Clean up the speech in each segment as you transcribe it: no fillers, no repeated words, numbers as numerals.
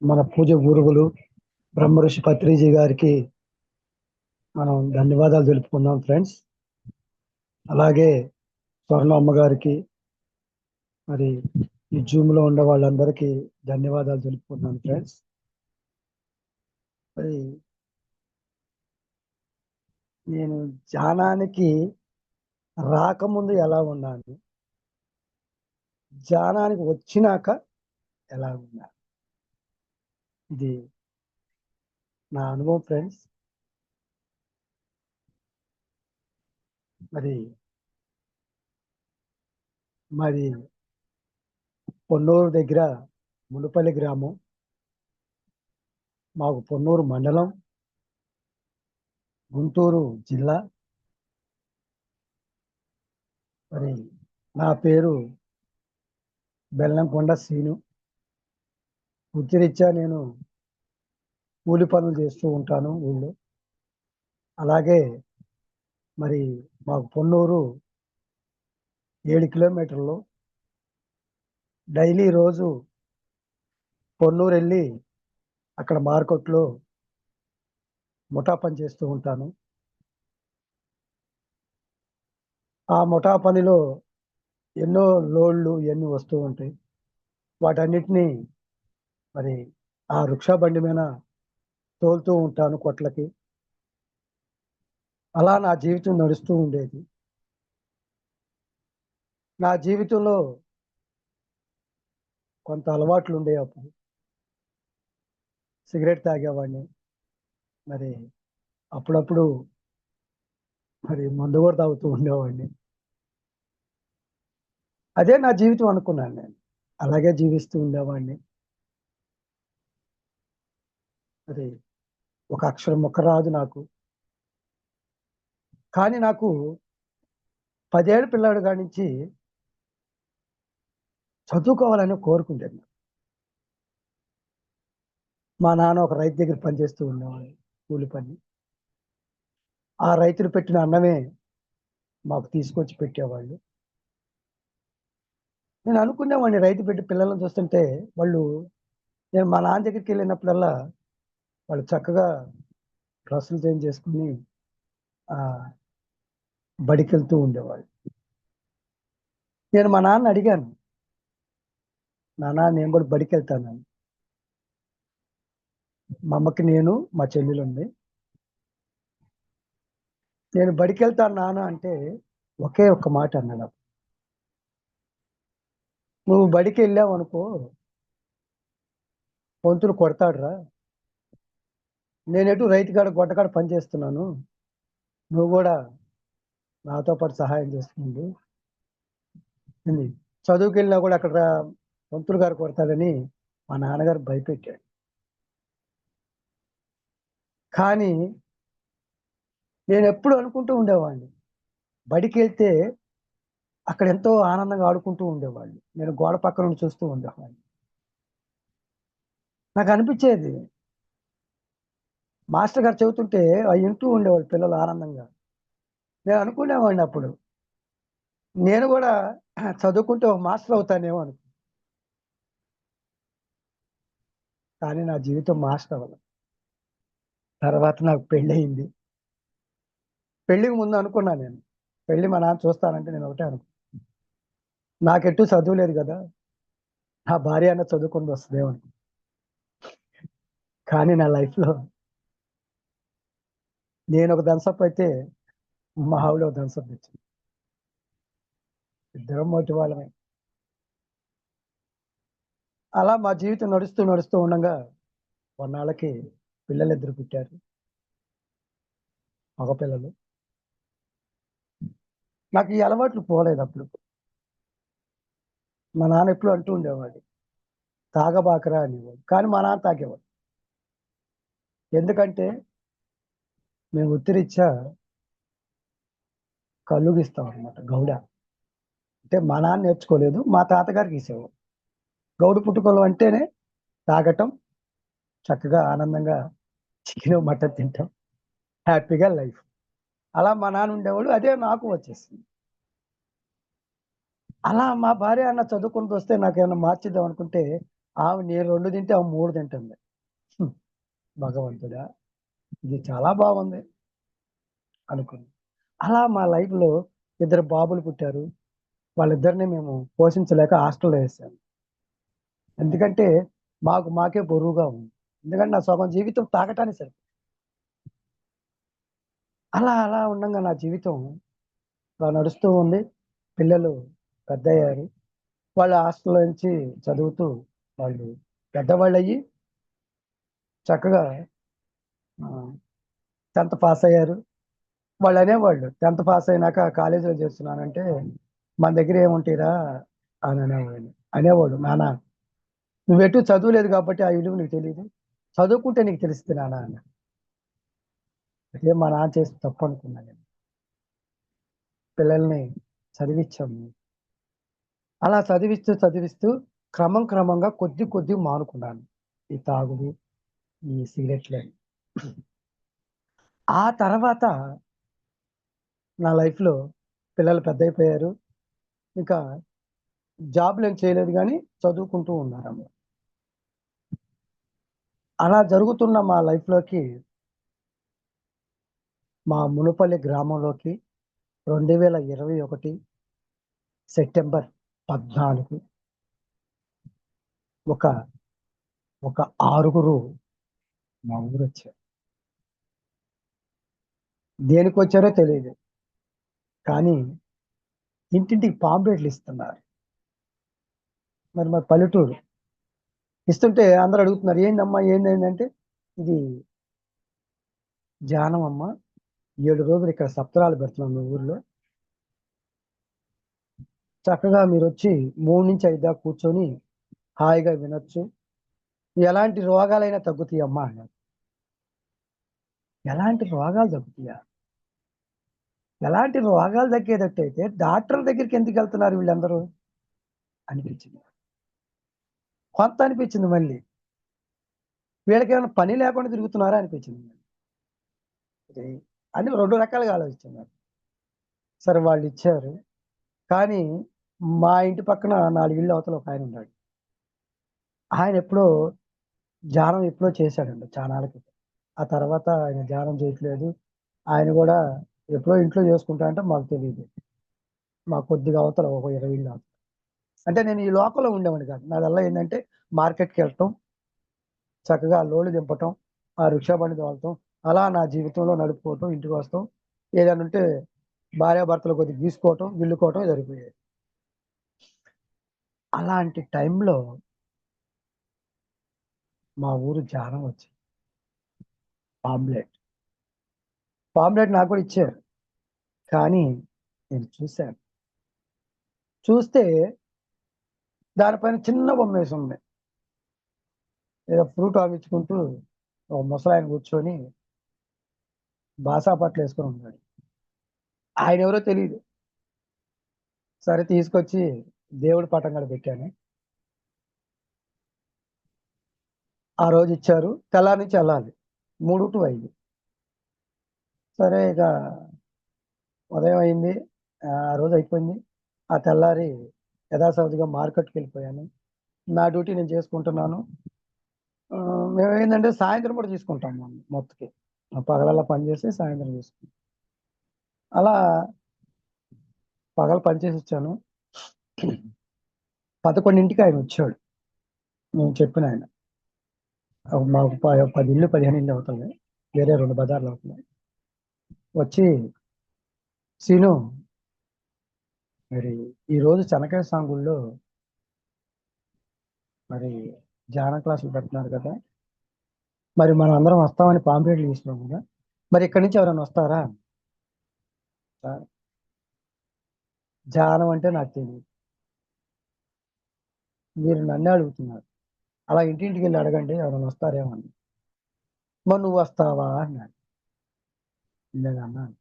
మన పూజ గురువులు బ్రహ్మర్షి పత్రిజీ గారికి మనం ధన్యవాదాలు తెలుపుకుందాం ఫ్రెండ్స్. అలాగే స్వర్ణమ్మ గారికి, మరి ఈ జూమ్ లో ఉన్న వాళ్ళందరికీ ధన్యవాదాలు తెలుపుకుందాం ఫ్రెండ్స్. మరి నేను ధ్యానానికి రాకముందు ఎలా ఉన్నాను, ధ్యానానికి వచ్చినాక ఎలా ఉన్నాను, ఇది నా అనుభవం ఫ్రెండ్స్. మరి మరి పొన్నూరు దగ్గర మునుపల్లి గ్రామం, మాకు పొన్నూరు మండలం, గుంటూరు జిల్లా. మరి నా పేరు బెల్లంకొండ శ్రీను. వృత్తిరీత్యా నేను కూలి పనులు చేస్తూ ఉంటాను ఊళ్ళో. అలాగే మరి మాకు పొన్నూరు 7 కిలోమీటర్లు. డైలీ రోజు పొన్నూరు వెళ్ళి అక్కడ మార్కెట్లో ముఠా పని చేస్తూ ఉంటాను. ఆ ముఠా పనిలో ఎన్నో లోడ్లు ఇవన్నీ వస్తూ ఉంటాయి. వాటన్నిటినీ మరి ఆ రిక్షా బండి మీద తోలుతూ ఉంటాను కొట్లకి. అలా నా జీవితం నడుస్తూ ఉండేది. నా జీవితంలో కొంత అలవాట్లు ఉండేవి. అప్పుడు సిగరెట్ తాగేవాడిని. మరి అప్పుడప్పుడు మరి మందు కూడా తాగుతూ ఉండేవాడిని. అదే నా జీవితం అనుకున్నాను నేను. అలాగే జీవిస్తూ ఉండేవాడిని. మరి ఒక అక్షరం ముక్క రాదు నాకు. కానీ నాకు 10 ఏళ్ళ పిల్లాడు కాడి నుంచి చదువుకోవాలని కోరుకుంటాను. మా నాన్న ఒక రైతు దగ్గర పనిచేస్తూ ఉండేవాడు, కూలి పని. ఆ రైతులు పెట్టిన అన్నమే మాకు తీసుకొచ్చి పెట్టేవాళ్ళు. నేను అనుకునేవాడిని, రైతు పెట్టి పిల్లలను చూస్తుంటే వాళ్ళు, నేను మా నాన్న దగ్గరికి వెళ్ళినప్పుడల్లా వాళ్ళు చక్కగా డ్రెస్సులు చేంజ్ చేసుకుని ఆ బడికి వెళ్తూ ఉండేవాళ్ళు. నేను మా నాన్న అడిగాను, నాన్న నేను కూడా బడికి వెళ్తాను. మా అమ్మకి నేను, మా చెల్లెలు ఉంది. నేను బడికి వెళ్తాను నాన్న అంటే ఒకే ఒక్క మాట అన్నాడు. నువ్వు బడికి వెళ్ళావు అనుకో, పొంతులు కొడతాడురా. నేనెటు రైతు కాడ గొడ్డకాడ పని చేస్తున్నాను, నువ్వు కూడా నాతో పాటు సహాయం చేస్తుంది. చదువుకి వెళ్ళినా కూడా అక్కడ పంతులు గారు కొడతాడని మా నాన్నగారు భయపెట్టాడు. కానీ నేను ఎప్పుడు అనుకుంటూ ఉండేవాడిని, బడికి వెళ్తే అక్కడ ఎంతో ఆనందంగా ఆడుకుంటూ ఉండేవాళ్ళు. నేను గోడ పక్క నుండి చూస్తూ ఉండేవాడిని. నాకు అనిపించేది, మాస్టర్ గారు చెబుతుంటే అవి వింటూ ఉండేవాళ్ళు పిల్లలు ఆనందంగా. నేను అనుకునేవాడిని అప్పుడు, నేను కూడా చదువుకుంటే ఒక మాస్టర్ అవుతానేమో అనుకు. కానీ నా జీవితం మాస్టర్ అవ్వలేదు. తర్వాత నాకు పెళ్ళి అయింది. పెళ్లికి ముందు అనుకున్నా నేను, పెళ్లి మా నాన్న చూస్తానంటే నేను ఒకటే అనుకున్నా, నాకెట్టు చదువు లేదు కదా, నా భార్య అన్న చదువుకుంటూ వస్తుందేమో అనుకున్నా. కానీ నా లైఫ్లో నేను ఒక థమ్సప్ అయితే మా ఆవిడ ఒక థమ్సప్ ఇచ్చింది. ఇద్దరం మొదటి వాళ్ళమే. అలా మా జీవితం నడుస్తూ నడుస్తూ ఉండగా కొన్నాళ్ళకి పిల్లలు ఇద్దరు పుట్టారు, మగపిల్లలు. నాకు ఈ అలవాట్లు పోలేదు అప్పుడు. మా నాన్న ఎప్పుడు అంటూ ఉండేవాడు, తాగబాకరా అనేవాడు. కానీ మా నాన్న తాగేవాడు. ఎందుకంటే మేము వృత్తిరీత్యా కల్లుగిస్తాం అనమాట, గౌడ. అంటే మా నాన్న నేర్చుకోలేదు, మా తాతగారికి ఇసేవాడు. గౌడు పుట్టుకలు అంటేనే తాగటం, చక్కగా ఆనందంగా చికెన్ మటన్ తింటాం, హ్యాపీగా లైఫ్. అలా మా నాన్న ఉండేవాడు, అదే నాకు వచ్చేసింది. అలా మా భార్య అన్న చదువుకుంటూ వస్తే నాకేమన్నా మార్చిద్దాం అనుకుంటే నేను 2 తింటే ఆమె 3 తింటుంది. హ్మ్. భగవంతుడా! ఇది చాలా బాగుంది అనుకున్నా. అలా మా లైఫ్‌లో ఇద్దరు బాబులు పుట్టారు. వాళ్ళిద్దరిని మేము పోషించలేక హాస్టల్‌లో ఏసాను. ఎందుకంటే మాకే బరువుగా ఉంది. ఎందుకంటే నా సగం జీవితం తాగటానికి అలా ఉండంగా నా జీవితం అలా నడుస్తూ ఉంది. పిల్లలు పెద్దయ్యారు. వాళ్ళు హాస్టల్‌లో నుంచి చదువుతూ వాళ్ళు పెద్దవాళ్ళయ్యి చక్కగా ఆహ్, 10థ్ పాస్ అయ్యారు. వాళ్ళనేవాళ్ళు 10థ్ పాస్ అయినాక కాలేజీలో చేస్తున్నానంటే, మన దగ్గర ఏముంటాయిరా అని అనేవాడు. నాన్న నువ్వెటు చదువులేదు కాబట్టి ఆ విలువ నీకు తెలీదు. చదువుకుంటే నీకు తెలుస్తది నాన్న అన్నా. అదే మా నాన్న చేసిన తప్పనుకున్నా నేను. పిల్లల్ని చదివిచ్చాము. అలా చదివిస్తూ క్రమంగా కొద్ది మానుకున్నాను. ఈ తాగుడు, ఈ సిగరెట్‌లని. ఆ తర్వాత నా లైఫ్‌లో పిల్లలు పెద్దయిపోయారు. ఇంకా జాబ్‌లేం చేయలేదు గానీ చదువుకుంటూ ఉన్నారమ్మ. అలా జరుగుతున్న మా లైఫ్‌లోకి మా మునుపల్లి గ్రామంలోకి 2021 సెప్టెంబర్ 14 ఒక ఒక ఆరుగురు మా ఊరొచ్చారు. దేనికొచ్చారో తెలీదు. కానీ ఇంటింటికి పాంప్లెట్లు ఇస్తున్నారు. మరి మా పల్లెటూరు. ఇస్తుంటే అందరూ అడుగుతున్నారు. "ఏందమ్మా? ఏందేందంటే" "ఇది ధ్యానం అమ్మ. 7 రోజులు ఇక్కడ సప్తాహాలు పెడుతున్నాం మీ ఊర్లో. చక్కగా మీరొచ్చి 3-5 దాకా కూర్చొని హాయిగా వినొచ్చు. ఎలాంటి రోగాలైనా తగ్గుతాయమ్మా" అన్నారు. ఎలాంటి రోగాలు తగ్గుతాయా? ఎలాంటి రోగాలు తగ్గేటట్టయితే డాక్టర్ల దగ్గరికి ఎందుకెళ్తున్నారు వీళ్ళందరూ అనిపించింది. కొంత అనిపించింది మళ్ళీ. వీళ్ళకేమైనా పని లేకుండా తిరుగుతున్నారా అనిపించింది. ఇది అని 2 రకాలుగా ఆలోచించాను నేను. సరే వాళ్ళిచ్చారు. కానీ మా ఇంటి పక్కన 4 ఇళ్ళు అవతల ఒకాయనున్నాడు. ఆయనెప్పుడో ధ్యానం ఎప్పుడో చేశాడండి చానాళ్ళ క్రితం. ఆ తర్వాత ఆయన ధ్యానం చేయట్లేదు. ఆయన గూడా ఎప్పుడో ఇంట్లో చేసుకుంటా అంటే మాకు తెలీదు. మాకు కొద్దిగా అవతల ఒక 20 ఇళ్ళు అవతల. అంటే నేను ఈ లోకల్‌లో ఉండేవాడిని కాదు. నాదల్లా ఏందంటే మార్కెట్‌కెళ్ళటం, చక్కగా లోడ్లు దింపటం, ఆ రిక్షా బండి తోలటం, అలా నా జీవితంలో నడుపుకోవటం, ఇంటికొస్తాం. ఏదన్నుంటే భార్యాభర్తలు కొద్దిగా గీసుకోవటం, గిల్లుకోవటం సరిపోయేది. అలాంటి టైంలో మా ఊరు ధ్యానం వచ్చింది. పాంప్లెట్. పాంప్లెట్ నాకు కూడా ఇచ్చారు. కానీ నేను చూసాను. చూస్తే దానిపైన చిన్న బొమ్మేసుంది. ఏదో ఫ్రూట్ ఆవించుకుంటూ ఒక ముసలాయన కూర్చొని బాసా బట్టలేసుకొని ఉన్నాడు. ఆయనెవరో తెలీదు. సరే తీసుకొచ్చి దేవుడి పటం కాడ పెట్టాను. ఆ రోజిచ్చారు. తెల్లారి నుంచి ఎళ్ళాలి. 3-5. సరే ఇక ఉదయం అయింది. ఆ రోజు అయిపోయింది. ఆ తెల్లారి యథాసవిధిగా మార్కెట్‌కెళ్ళిపోయాను. నా డ్యూటీ నేను చేసుకుంటున్నాను. మేమేందంటే సాయంత్రం పూట తీసుకుంటాం మొత్తుకి. పగలల్లా పని చేసి సాయంత్రం తీసుకుంటాం. అలా పగలు పని చేసొచ్చాను. 11కి ఆయనొచ్చాడు. నేను చెప్పినాయన. మాకు 10 ఇళ్ళు, 15 ఇళ్ళు అవుతున్నాయి. వేరే 2 బజార్‌లు అవుతున్నాయి. వచ్చి "శీను మరి ఈరోజు చెనక్కాయ సాంగుల్లో మరి ధ్యానం క్లాసులు పెడుతున్నారు కదా! మరి మనం అందరం వస్తామని పాంప్లెట్లు తీసుకున్నాం కదా! మరి ఇక్కడి నుంచి ఎవరైనా వస్తారా?" సార్ ధ్యానం అంటే నాకు తెలీదు. మీరు నన్నే అడుగుతున్నారు. అలా ఇంటింటికెళ్ళి అడగండి ఎవరైనా వస్తారేమో అని. "మరి నువ్వొస్తావా?" అన్నాడు. నేనన్నాను,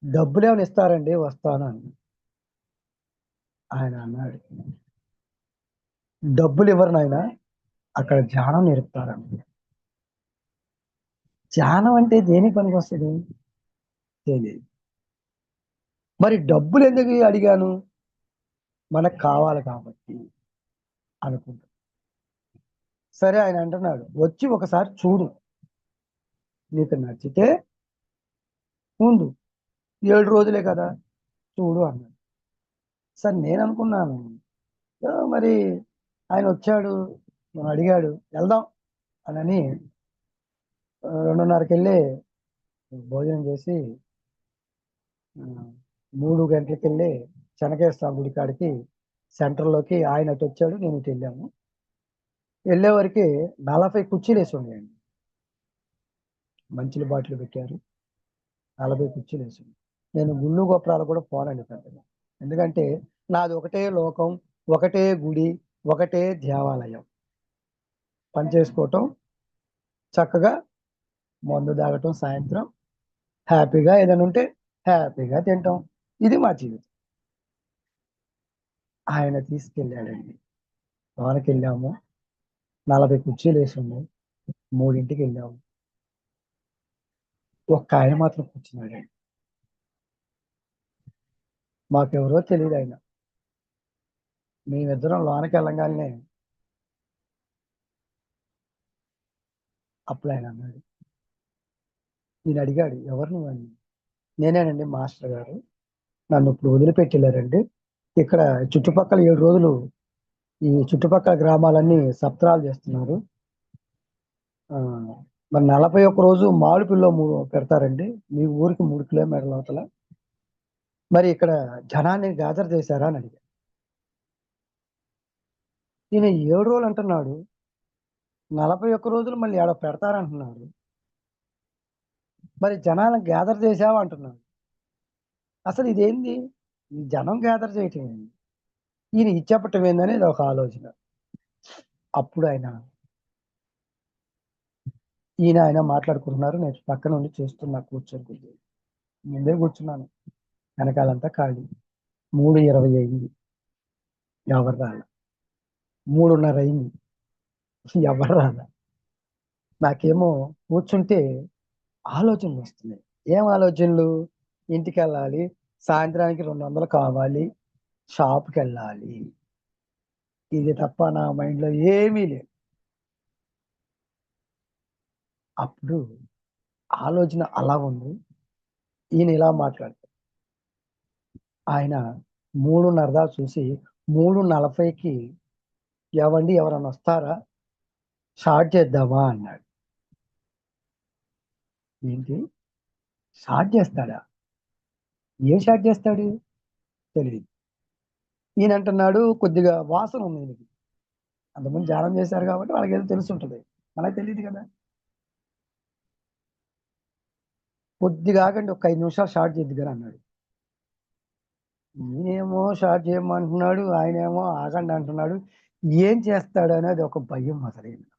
"డబ్బులేమైనా ఇస్తారండి వస్తాను" అన్నా. ఆయన అన్నాడు, "డబ్బులివ్వరు నాయనా అక్కడ ధ్యానం నేర్పుతారన్నాడు." ధ్యానం అంటే దేనికి పనికొస్తది? తెలీదు. మరి డబ్బులెందుకు అడిగాను? మనకు కావాలి కాబట్టి. అనుకుంటా. సరే ఆయన అంటున్నాడు, వచ్చి ఒకసారి చూడు, నీకు నచ్చితే ఉండు, 7 రోజులే కదా చూడు అన్నాడు. సరే నేను అనుకున్నాను, మరి ఆయన వచ్చాడు, అడిగాడు, వెళ్దాం అని 2:30కి వెళ్ళి భోజనం చేసి 3 గంటలకి వెళ్ళి చెనకేశ్వర గుడి కాడికి సెంటర్లోకి ఆయన అటు వచ్చాడు, నేను ఇటు వెళ్ళాము. వెళ్ళే వరకు 40 కుర్చీలు వేసి ఉన్నాయండి. మంచుల బాటిల్ పెట్టారు, 40 కుర్చీలు వేసి ఉన్నాయి. నేను గుళ్ళు గోపురాలు కూడా పోనండి పెద్దగా, ఎందుకంటే నాది ఒకటే లోకం, ఒకటే గుడి, ఒకటే దేవాలయం. పని చేసుకోవటం, చక్కగా మందు తాగటం, సాయంత్రం హ్యాపీగా ఏదైనా ఉంటే హ్యాపీగా తింటాం. ఇది మా జీవితం. ఆయన తీసుకెళ్ళాడండి. లోనకి వెళ్ళాము, 40 కుర్చీలు వేసి ఉన్నాయి. 3ంటికి వెళ్ళాము. ఒక్క ఆయన మాత్రం కూర్చున్నాడండి. మాకెవరో తెలియదు ఆయన. మేమిద్దరం లోనకి వెళ్ళగానే అప్పుడు ఆయన అన్నాడు, ఈయన అడిగాడు, ఎవరు నువ్వు అని. నేనేనండి మాస్టర్ గారు, నన్ను ఇప్పుడు వదిలిపెట్టి వెళ్ళారండి. ఇక్కడ చుట్టుపక్కల 7 రోజులు ఈ చుట్టుపక్కల గ్రామాలన్నీ సత్రాలు చేస్తున్నారు. మరి 41 రోజు మామిడిపిల్లో పెడతారండి, మీ ఊరికి 3 కిలోమీటర్ల అవతల. మరి ఇక్కడ జనాన్ని గ్యాదర్ చేశారా అని అడిగాడు. ఈయన 7 రోజులు అంటున్నాడు, 41 రోజులు మళ్ళీ ఆడ పెడతారంటున్నాడు. మరి జనాలను గ్యాదర్ చేసావా అంటున్నాడు. అసలు ఇదేంది, ఈ జనం గ్యాదర్ చేయటం ఏంది, ఈయన ఇచ్చేపట్టం ఏందనేది ఒక ఆలోచన. అప్పుడు ఆయన మాట్లాడుకుంటున్నారు, నేను పక్కన ఉండి చూస్తున్నా, కూర్చొని ముందే కూర్చున్నాను. వెనకాలంతా ఖాళీ. 3:20 అయింది, ఎవరు రాల. 3:30 అయింది, ఎవరు రాల. నాకేమో కూర్చుంటే ఆలోచనలు వస్తున్నాయి. ఏం ఆలోచనలు? ఇంటికి వెళ్ళాలి, సాయంత్రానికి 200 కావాలి, షాప్కి వెళ్ళాలి, ఇది తప్ప నా మైండ్లో ఏమీ లేదు. అప్పుడు ఆలోచన అలా ఉంది. ఈయన ఇలా మాట్లాడతాడు. ఆయన 3:30 దాకా చూసి 3:40కి ఎవండి ఎవరన్నా వస్తారా, స్టార్ట్ చేద్దామా అన్నాడు. ఏంటి, స్టార్ట్ చేస్తాడా? ఏం స్టార్ట్ చేస్తాడు తెలియదు. ఈయన అంటున్నాడు, కొద్దిగా వాసన ఉంది ఈయనకి, అంతకుముందు ధ్యానం చేశారు కాబట్టి వాళ్ళకి ఏదో తెలుసుంటది, మనకు తెలియదు కదా. కొద్దిగా ఆగండి, ఒక 5 నిమిషాలు స్టార్ట్ చేద్ది కదా అన్నాడు. ఈయనేమో స్టార్ట్ చేయమంటున్నాడు, ఆయనేమో ఆగండి అంటున్నాడు. ఏం చేస్తాడు అనేది ఒక భయం మొదలైంది.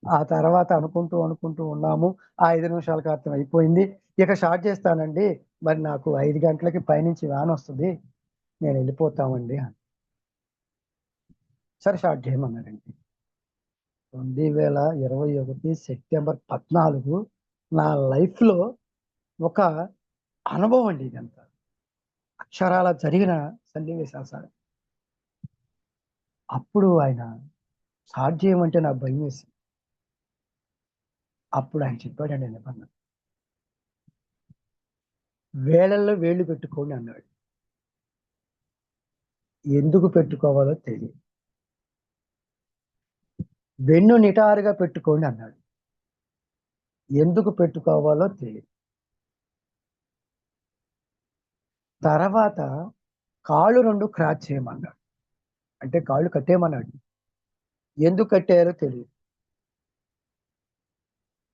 ఆ తర్వాత అనుకుంటూ ఉన్నాము. ఆ 5 నిమిషాల అర్థం అయిపోయింది. ఇక స్టార్ట్ చేస్తానండి, మరి నాకు 5 గంటలకి పైనుంచి వ్యాన్ వస్తుంది, నేను వెళ్ళిపోతామండి అని. సరే స్టార్ట్ చేయమన్నారండి. 2021 సెప్టెంబర్ 14 నా లైఫ్లో ఒక అనుభవం అండి ఇదంతా. అక్షరాల జరిగిన సన్నివేశాలు సార్. అప్పుడు ఆయన స్టార్ట్ చేయమంటే నాకు భయం వేసింది. అప్పుడు ఆయన చెప్పాడండి నిబంధన, వేళల్లో వేళ్ళు పెట్టుకోండి అన్నాడు. ఎందుకు పెట్టుకోవాలో తెలియదు. వెన్ను నిటారుగా పెట్టుకోండి అన్నాడు. ఎందుకు పెట్టుకోవాలో తెలియదు. తర్వాత కాళ్ళు 2 క్రాచ్ చేయమన్నాడు, అంటే కాళ్ళు కట్టేయమన్నాడు. ఎందుకు కట్టారో తెలియదు.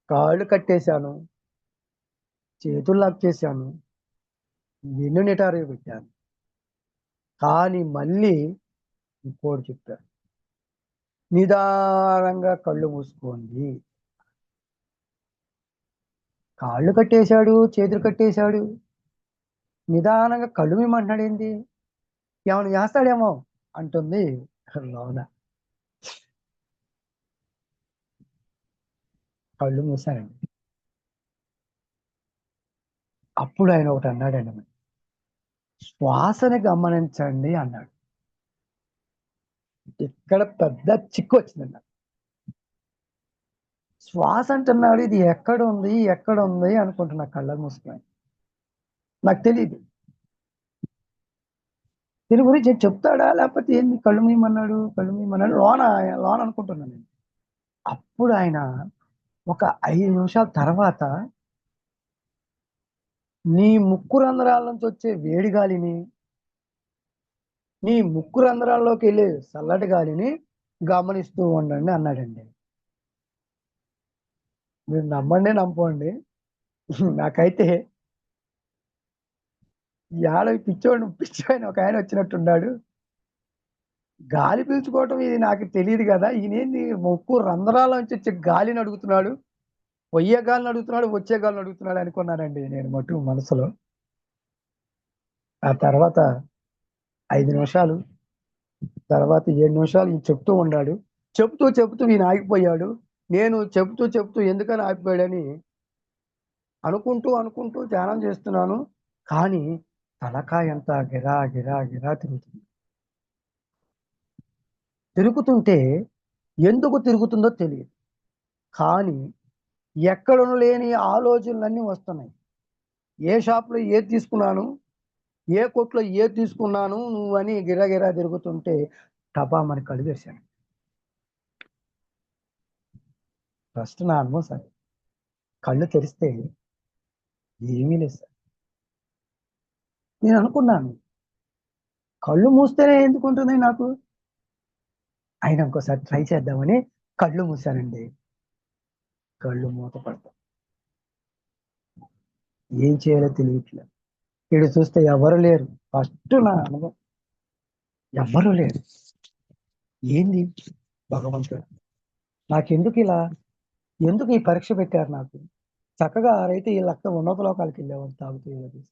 కాళ్ళు కట్టేశాను, చేతులు లాక్ చేశాను, వెన్ను నిటారుగా పెట్టాను. కానీ మళ్ళీ ఇంకోటి చెప్పారు, నిదానంగా కళ్ళు మూసుకోండి. కాళ్ళు కట్టేశాడు, చేతులు కట్టేశాడు, నిదానంగా కళ్ళు మీమంటున్నాడు ఏంటి, ఏమైనా చేస్తాడేమో అంటుంది లోన. కళ్ళు మూసానండి. అప్పుడు ఆయన ఒకటి అన్నాడండి, శ్వాసని గమనించండి అన్నాడు. ఇక్కడ పెద్ద చిక్కు వచ్చిందండి నాకు. శ్వాస అంటున్నాడు, ఇది ఎక్కడ ఉంది ఎక్కడ ఉంది అనుకుంటున్నా కళ్ళ మూసుకొని. నాకు తెలియదు దీని గురించి చెప్తాడా లేకపోతే ఏంది, కళ్ళు మీమన్నాడు లోన లోన అనుకుంటున్నాను నేను. అప్పుడు ఆయన ఒక 5 నిమిషాల తర్వాత నీ ముక్కు రంధ్రాల నుంచి వచ్చే వేడి గాలిని, నీ ముక్కు రంధ్రాల్లోకి వెళ్ళే చల్లటి గాలిని గమనిస్తూ ఉండండి అన్నాడండి. మీరు నమ్మండి నమ్మకండి, నాకైతే పిచ్చోడిని ఒక ఆయన వచ్చినట్టున్నాడు. గాలి పీల్చుకోవటం ఇది నాకు తెలియదు కదా, ఈయనేంది ముక్కు రంధ్రాల నుంచి వచ్చే గాలిని అడుగుతున్నాడు, పొయ్యే గాలిని అడుగుతున్నాడు, వచ్చే గాలిని అడుగుతున్నాడు అనుకున్నానండి నేను మటు మనసులో. ఆ తర్వాత 5 నిమిషాలు, తర్వాత 7 నిమిషాలు ఈయన చెప్తూ ఉన్నాడు. చెప్తూ ఈయన ఆగిపోయాడు. నేను చెప్తూ ఎందుకని ఆగిపోయాడని అనుకుంటూ ధ్యానం చేస్తున్నాను. కానీ తలకాయ అంతా గిరా గిరా గిరా తిరుగుతుంది. తిరుగుతుంటే ఎందుకు తిరుగుతుందో తెలియదు, కానీ ఎక్కడను లేని ఆలోచనలన్నీ వస్తున్నాయి. ఏ షాప్లో ఏది తీసుకున్నాను, ఏ కొట్లో ఏది తీసుకున్నాను నువ్వని గిరగిరా తిరుగుతుంటే టపామని కళ్ళు తెరిచాను. ఫస్ట్ నా అనుభవం సార్, కళ్ళు తెరిస్తే ఏమీ లేదు సార్. నేను అనుకున్నాను కళ్ళు మూస్తేనే ఎందుకు ఉంటుంది నాకు, అయినా ఇంకోసారి ట్రై చేద్దామని కళ్ళు మూసానండి. కళ్ళు మూత పడతాం, ఏం చేయాలో తెలియట్లేదు. ఇటు చూస్తే ఎవరు లేరు. ఫస్ట్ నా అనుభవం, ఎవ్వరూ లేరు. ఏంది భగవంతుడు, నాకెందుకు ఇలా, ఎందుకు ఈ పరీక్ష పెట్టారు నాకు? చక్కగా ఆరైతే ఈ లక్క ఉన్నత లోకాలకు వెళ్ళేవాడు తాగుతూ ఇలా చేసి.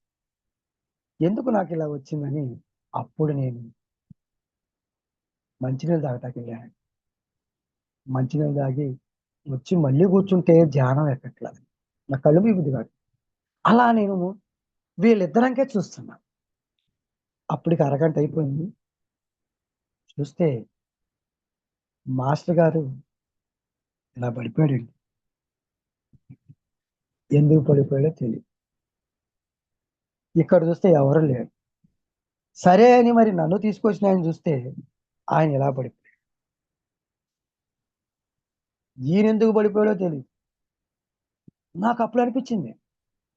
ఎందుకు నాకు ఇలా వచ్చిందని అప్పుడు నేను మంచినీళ్ళు తాగటానికి వెళ్ళాను. మంచినీళ్ళు తాగి వచ్చి మళ్ళీ కూర్చుంటే ధ్యానం ఎక్కట్లేదు, నా కళ్ళు మీ బుద్ధి కాదు. అలా నేను వీళ్ళిద్దరంకే చూస్తున్నా. అప్పటికి అరగంట అయిపోయింది. చూస్తే మాస్టర్ గారు ఇలా పడిపోయాడండి. ఎందుకు పడిపోయాడో తెలియదు. ఇక్కడ చూస్తే ఎవరు లేరు. సరే అని మరి నన్ను తీసుకొచ్చిన ఆయన చూస్తే ఆయన ఎలా పడిపోయాడు. ఈయన ఎందుకు పడిపోయాడో తెలియదు. నాకు అప్పుడు అనిపించింది,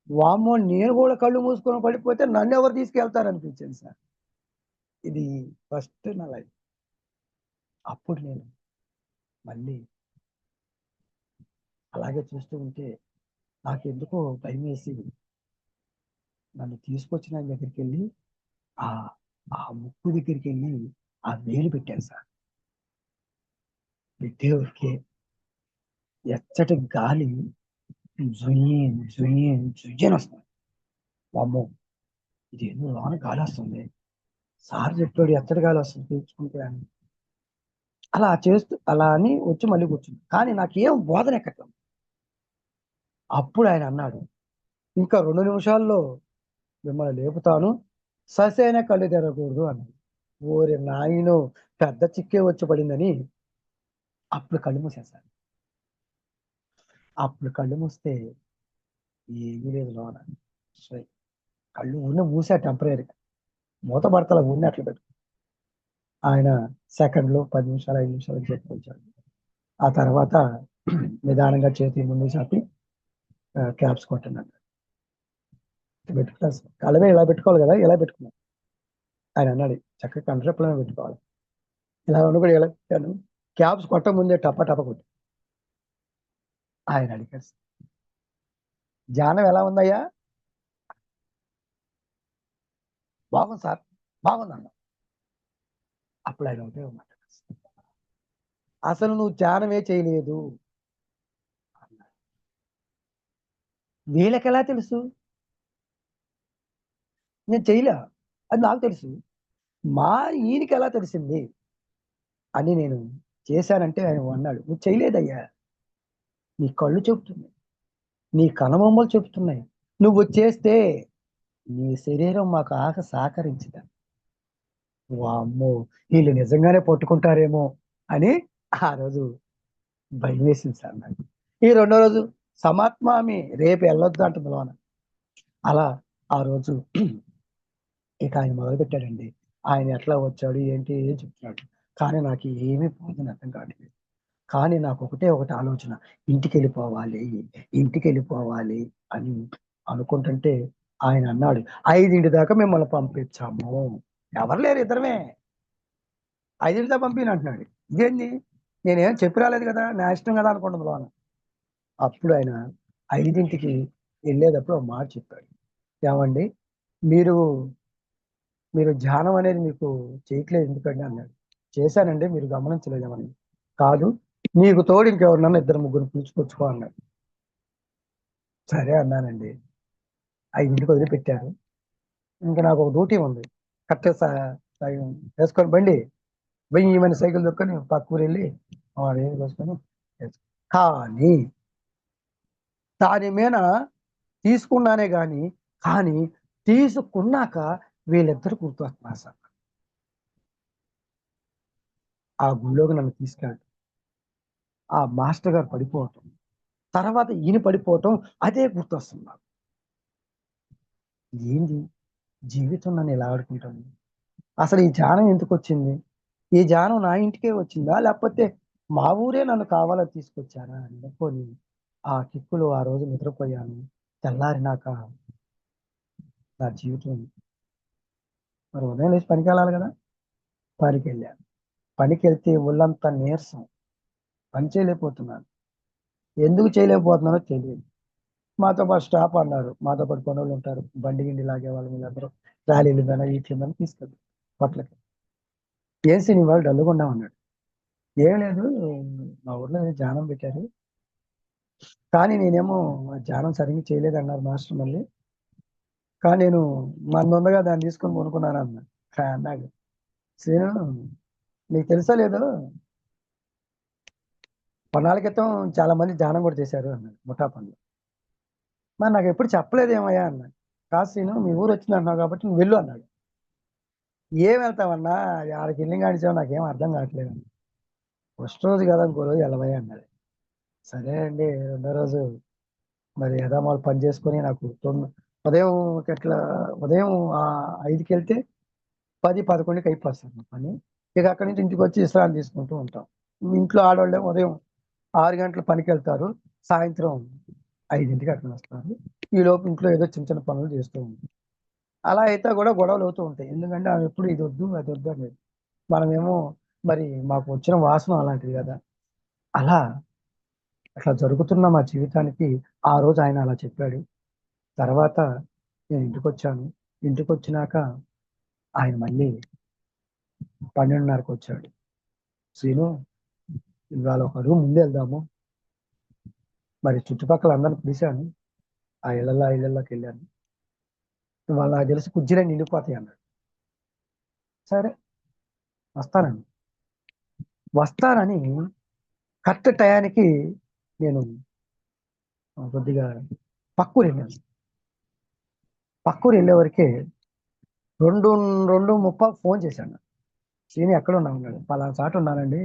వామ్మో నేను కూడా కళ్ళు మూసుకొని పడిపోతే నన్ను ఎవరు తీసుకెళ్తారు అనిపించింది సార్. ఇది ఫస్ట్ నా లైఫ్. అప్పుడు నేను మళ్ళీ అలాగే చూస్తూ ఉంటే నాకు ఎందుకో భయం వేసి నన్ను తీసుకొచ్చిన ఆయన దగ్గరికి వెళ్ళి ఆ ఆ ముక్కు దగ్గరికి వెళ్ళి ఆ వేలు పెట్టాను సార్. పెట్టే వరకే ఎచ్చటి గాలి జుయ్యి జుయ్యి జుయ్యని వస్తుంది. వామ్మో ఇది ఏదో లోన గాలి వస్తుంది, సార్ చెప్పాడు ఎచ్చటి గాలి వస్తుంది పీల్చుకుంటే అని. అలా చేస్తూ అలా అని వచ్చి మళ్ళీ కూర్చుంది, కానీ నాకేం బోధన ఎక్కట్లేదు. అప్పుడు ఆయన అన్నాడు, ఇంకా 2 నిమిషాల్లో మిమ్మల్ని లేపుతాను, ససేన కళ్ళు తెరవకూడదు అన్నాడు. ఓరి నాయనో, పెద్ద చిక్కే వచ్చి పడిందని అప్పుడు కళ్ళు మూసేశాను. అప్పుడు కళ్ళు మూస్తే ఏమీ లేదు లోన. సరే, కళ్ళు ఉన్న మూసా టెంపరీగా, మూత పడతల ఉన్న అట్లా పెట్టు. ఆయన సెకండ్లు 10 నిమిషాలు 5 నిమిషాలు చెప్పుకొచ్చాడు. ఆ తర్వాత నిదానంగా చేతి ముందు చాపి క్యాప్స్ కొట్టండి పెట్టుకున్నాను. కళ్ళమే ఇలా పెట్టుకోవాలి కదా, ఇలా పెట్టుకున్నాను. ఆయన అన్నాడు చక్కగా కంట్రెప్లోనే పెట్టుకోవాలి. ఇలా ఉన్న కూడా ఇలా పెట్టాను. క్యాప్స్ కొట్ట ముందే టప టప కొట్టి ఆయన అడిగారు, ధ్యానం ఎలా ఉందయ్యా? బాగుంది సార్, బాగుంది అన్న. అప్పుడు ఆయన ఒకటే మాట, అసలు నువ్వు ధ్యానమే చేయలేదు అన్నాడు. వీళ్ళకి ఎలా తెలుసు నేను చేయలే, అది నాకు తెలుసు. మా ఈయనకి ఎలా తెలిసింది అని నేను చేశానంటే ఆయన అన్నాడు, నువ్వు చేయలేదయ్యా, నీ కళ్ళు చెబుతున్నాయి, నీ కనుబొమ్మలు చెబుతున్నాయి, నువ్వు చేస్తే నీ శరీరం మాకు సహకరించదా. వామ్మో! వీళ్ళు నిజంగానే పట్టుకుంటారేమో అని ఆ రోజు భయమేసింది సార్ నాకు. ఈ రెండో రోజు సమాత్మామి రేపు ఎళ్ళొద్దు అంటుంది లోన. అలా ఆ రోజు ఇక ఆయన మొదలుపెట్టాడండి. ఆయన ఎట్లా వచ్చాడు, ఏంటి, ఏం చెప్తున్నాడు. కానీ నాకు ఏమీ బోధన అర్థం కావట్లేదు. కానీ నాకొకటే ఒకటి ఆలోచన. ఇంటికెళ్ళిపోవాలి, ఇంటికెళ్ళిపోవాలి అని అనుకుంటుంటే ఆయన అన్నాడు, 5 దాకా మిమ్మల్ని పంపించాము. ఎవరు లేరు, ఇద్దరమే. 5 దాకా పంపియనంటున్నాడు. ఇదేంది? నేనేం చెప్పి రాలేదు గదా! నా ఇష్టం గదా అనుకుంటుంది లోన. అప్పుడు ఆయన 5కి ఎళ్ళేటప్పుడు ఒక మాట చెప్పాడు. ఏవండీ మీరు మీరు ధ్యానం అనేది మీకు చేయట్లేదు ఎందుకండి అన్నాడు. చేశానండి మీరు గమనించలేదేమని. కాదు నీకు తోడు ఇంకెవరినన్నా ఇద్దరు ముగ్గురిని పిలుచుకొచ్చుకో అన్నాడు. సరే అన్నానండి. 5కి వదిలిపెట్టారు. ఇంక నాకు ఒక డ్యూటీ ఉంది. కరెక్ట్‌గా సగం వేసుకొని బండి వెయ్యిమని సైకిల్ తొక్కొని పక్క ఊరెళ్ళి ఏది కోసుకొని కానీ దాని మీద తీసుకున్నానే గాని, కానీ తీసుకున్నాక వీళ్ళిద్దరూ గుర్తొస్తున్నారు సార్. ఆ గుడిలోకి నన్ను తీసుకెళ్ళడం. ఆ మాస్టర్ గారు పడిపోవటం. తర్వాత ఈయన పడిపోవటం అదే గుర్తొస్తుంది నాకు. ఏంది జీవితం నన్ను ఇలా ఆడుకుంటుంది. అసలు ఈ ధ్యానం ఎందుకొచ్చింది? ఈ ధ్యానం నా ఇంటికే వచ్చిందా? లేకపోతే మా ఊరే నన్ను కావాలని తీసుకొచ్చారా? అనుకోని ఆ కిక్కులో ఆ రోజు నిద్రపోయాను. తెల్లారినాక నా జీవితం మరి ఉదయం లేచి పనికెళ్ళాలి గదా! పనికెళ్ళాను. పనికెళ్తే ఒళ్ళంతా నీరసం. పని చేయలేకపోతున్నాను. ఎందుకు చేయలేకపోతున్నానో తెలీదు. మాతో పాటు స్టాఫ్ అన్నారు. మాతో పాటు పనోళ్ళుంటారు. బండి గిండి లాగేవాళ్ళు వీళ్ళందరూ ట్రాలీల మీద ఈట్లి మీద తీసుకెళ్ళి కొట్లకి. "ఏం శని ఇవాళ డల్లుగా ఉన్నావన్నాడు." "ఏం లేదు మా ఊర్లో ఏదో ధ్యానం పెట్టారు. కానీ నేనేమో ఆ ధ్యానం సరిగ్గా చేయలేదన్నారు మాస్టర్ మళ్ళీ. కానీ నేను మందుండగా దాన్ని తీసుకొని పనుకున్నానన్నా." అన్నాడు. "శ్రీను నీకు తెలుసో లేదో కొన్నాళ్ళ క్రితం చాలా మంది ధ్యానం కూడా చేశారు" అన్నాడు ముఠా పనులు. "మరి నాకెప్పుడు చెప్పలేదేమయ్యా" అన్నాను. "కాదు శ్రీను మీ ఊరొచ్చిందంటున్నావు కాబట్టి నువ్వు వెళ్ళు" అన్నాడు. "ఏం వెళ్తావన్నా ఆడికెళ్ళిన కానించి నాకేం అర్థం కావట్లేదు" అన్నా. "ఫస్ట్ రోజు కదా ఇంకో రోజు ఎళ్ళవయ్యా" అన్నాడు. సరే అండి రెండో రోజు మరి యథామాలు పని చేసుకొని నాకు ఉదయం ఇట్లా ఉదయం 5కెళ్తే 10, 11కి అయిపోతుంది నా పని. ఇక అక్కడి నుంచి ఇంటికొచ్చి విశ్రాంతి తీసుకుంటూ ఉంటాం. ఇంట్లో ఆడోళ్ళేమో ఉదయం 6 గంటలకు పనికెళ్తారు. సాయంత్రం 5కి అట్లా వస్తారు. ఈలోపు ఇంట్లో ఏదో చిన్న చిన్న పనులు చేస్తూ ఉంటాం. అలా అయితే కూడా గొడవలు అవుతూ ఉంటాయి. ఎందుకంటే ఆమె ఎప్పుడు ఇదొద్దు, అదొద్దు అనేది. మనమేమో మరి మాకు వచ్చిన వాసన అలాంటిది గదా! అలా అట్లా జరుగుతున్న మా జీవితానికి ఆ రోజు ఆయన అలా చెప్పాడు. తర్వాత నేను ఇంటికొచ్చాను. ఇంటికొచ్చినాక ఆయన మళ్ళీ 12:30కొచ్చాడు. "శ్రీను ఇవాళ ఒక అడుగు ముందెళ్దాము. మరి చుట్టుపక్కల అందరిని పిలిచాను. ఆ ఇళ్ళల్లోకెళ్ళాను. ఇవాళ నాకు తెలిసి కుర్చీలన్నీ నిండిపోతాయి" అన్నాడు. సరే వస్తానండి. వస్తానని కరెక్ట్ టయానికి నేను కొద్దిగా పక్కూరెళ్ళాను. పక్కూరెళ్ళే వరకే 2, 2:30కి ఫోను చేశాడు నాకు. "శ్రీను ఎక్కడున్నావు" అన్నాడు. "పలానా చోట ఉన్నానండి"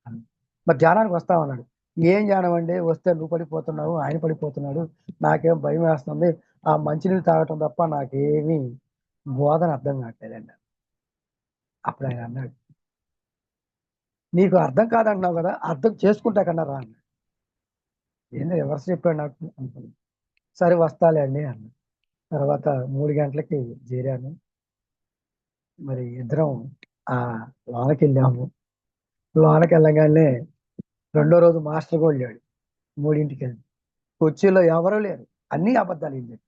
అన్నా. "మరి ధ్యానానికి వస్తావా" అన్నాడు. "ఏం ధ్యానం అండి వస్తే నువ్వు పడిపోతున్నావు, ఆయన పడిపోతున్నాడు. నాకేమో భయమేస్తుంది. ఆ మంచినీళ్ళు తాగటం తప్ప నాకేమీ బోధన అర్థం కావట్లేదండి" అప్పుడు ఆయన అన్నాడు, "నీకు అర్థం కాదంటున్నావు గదా! అర్థం చేసుకుంటా కన్నా రా" అన్నాడు. ఏందో రివర్స్ చెప్పాడు నాకు అనుకున్నా. సరే వస్తాలే అండి అన్నా. తర్వాత 3 గంటలకి చేరాను. మరి ఇద్దరం లోనకెళ్ళాము. లోనకెళ్ళంగాల్నే రెండో రోజు మాస్టర్ కూడా లేడు. 3కి కుర్చీలో ఎవరు లేరు. అన్నీ అబద్దాలు ఈయన చెప్పి.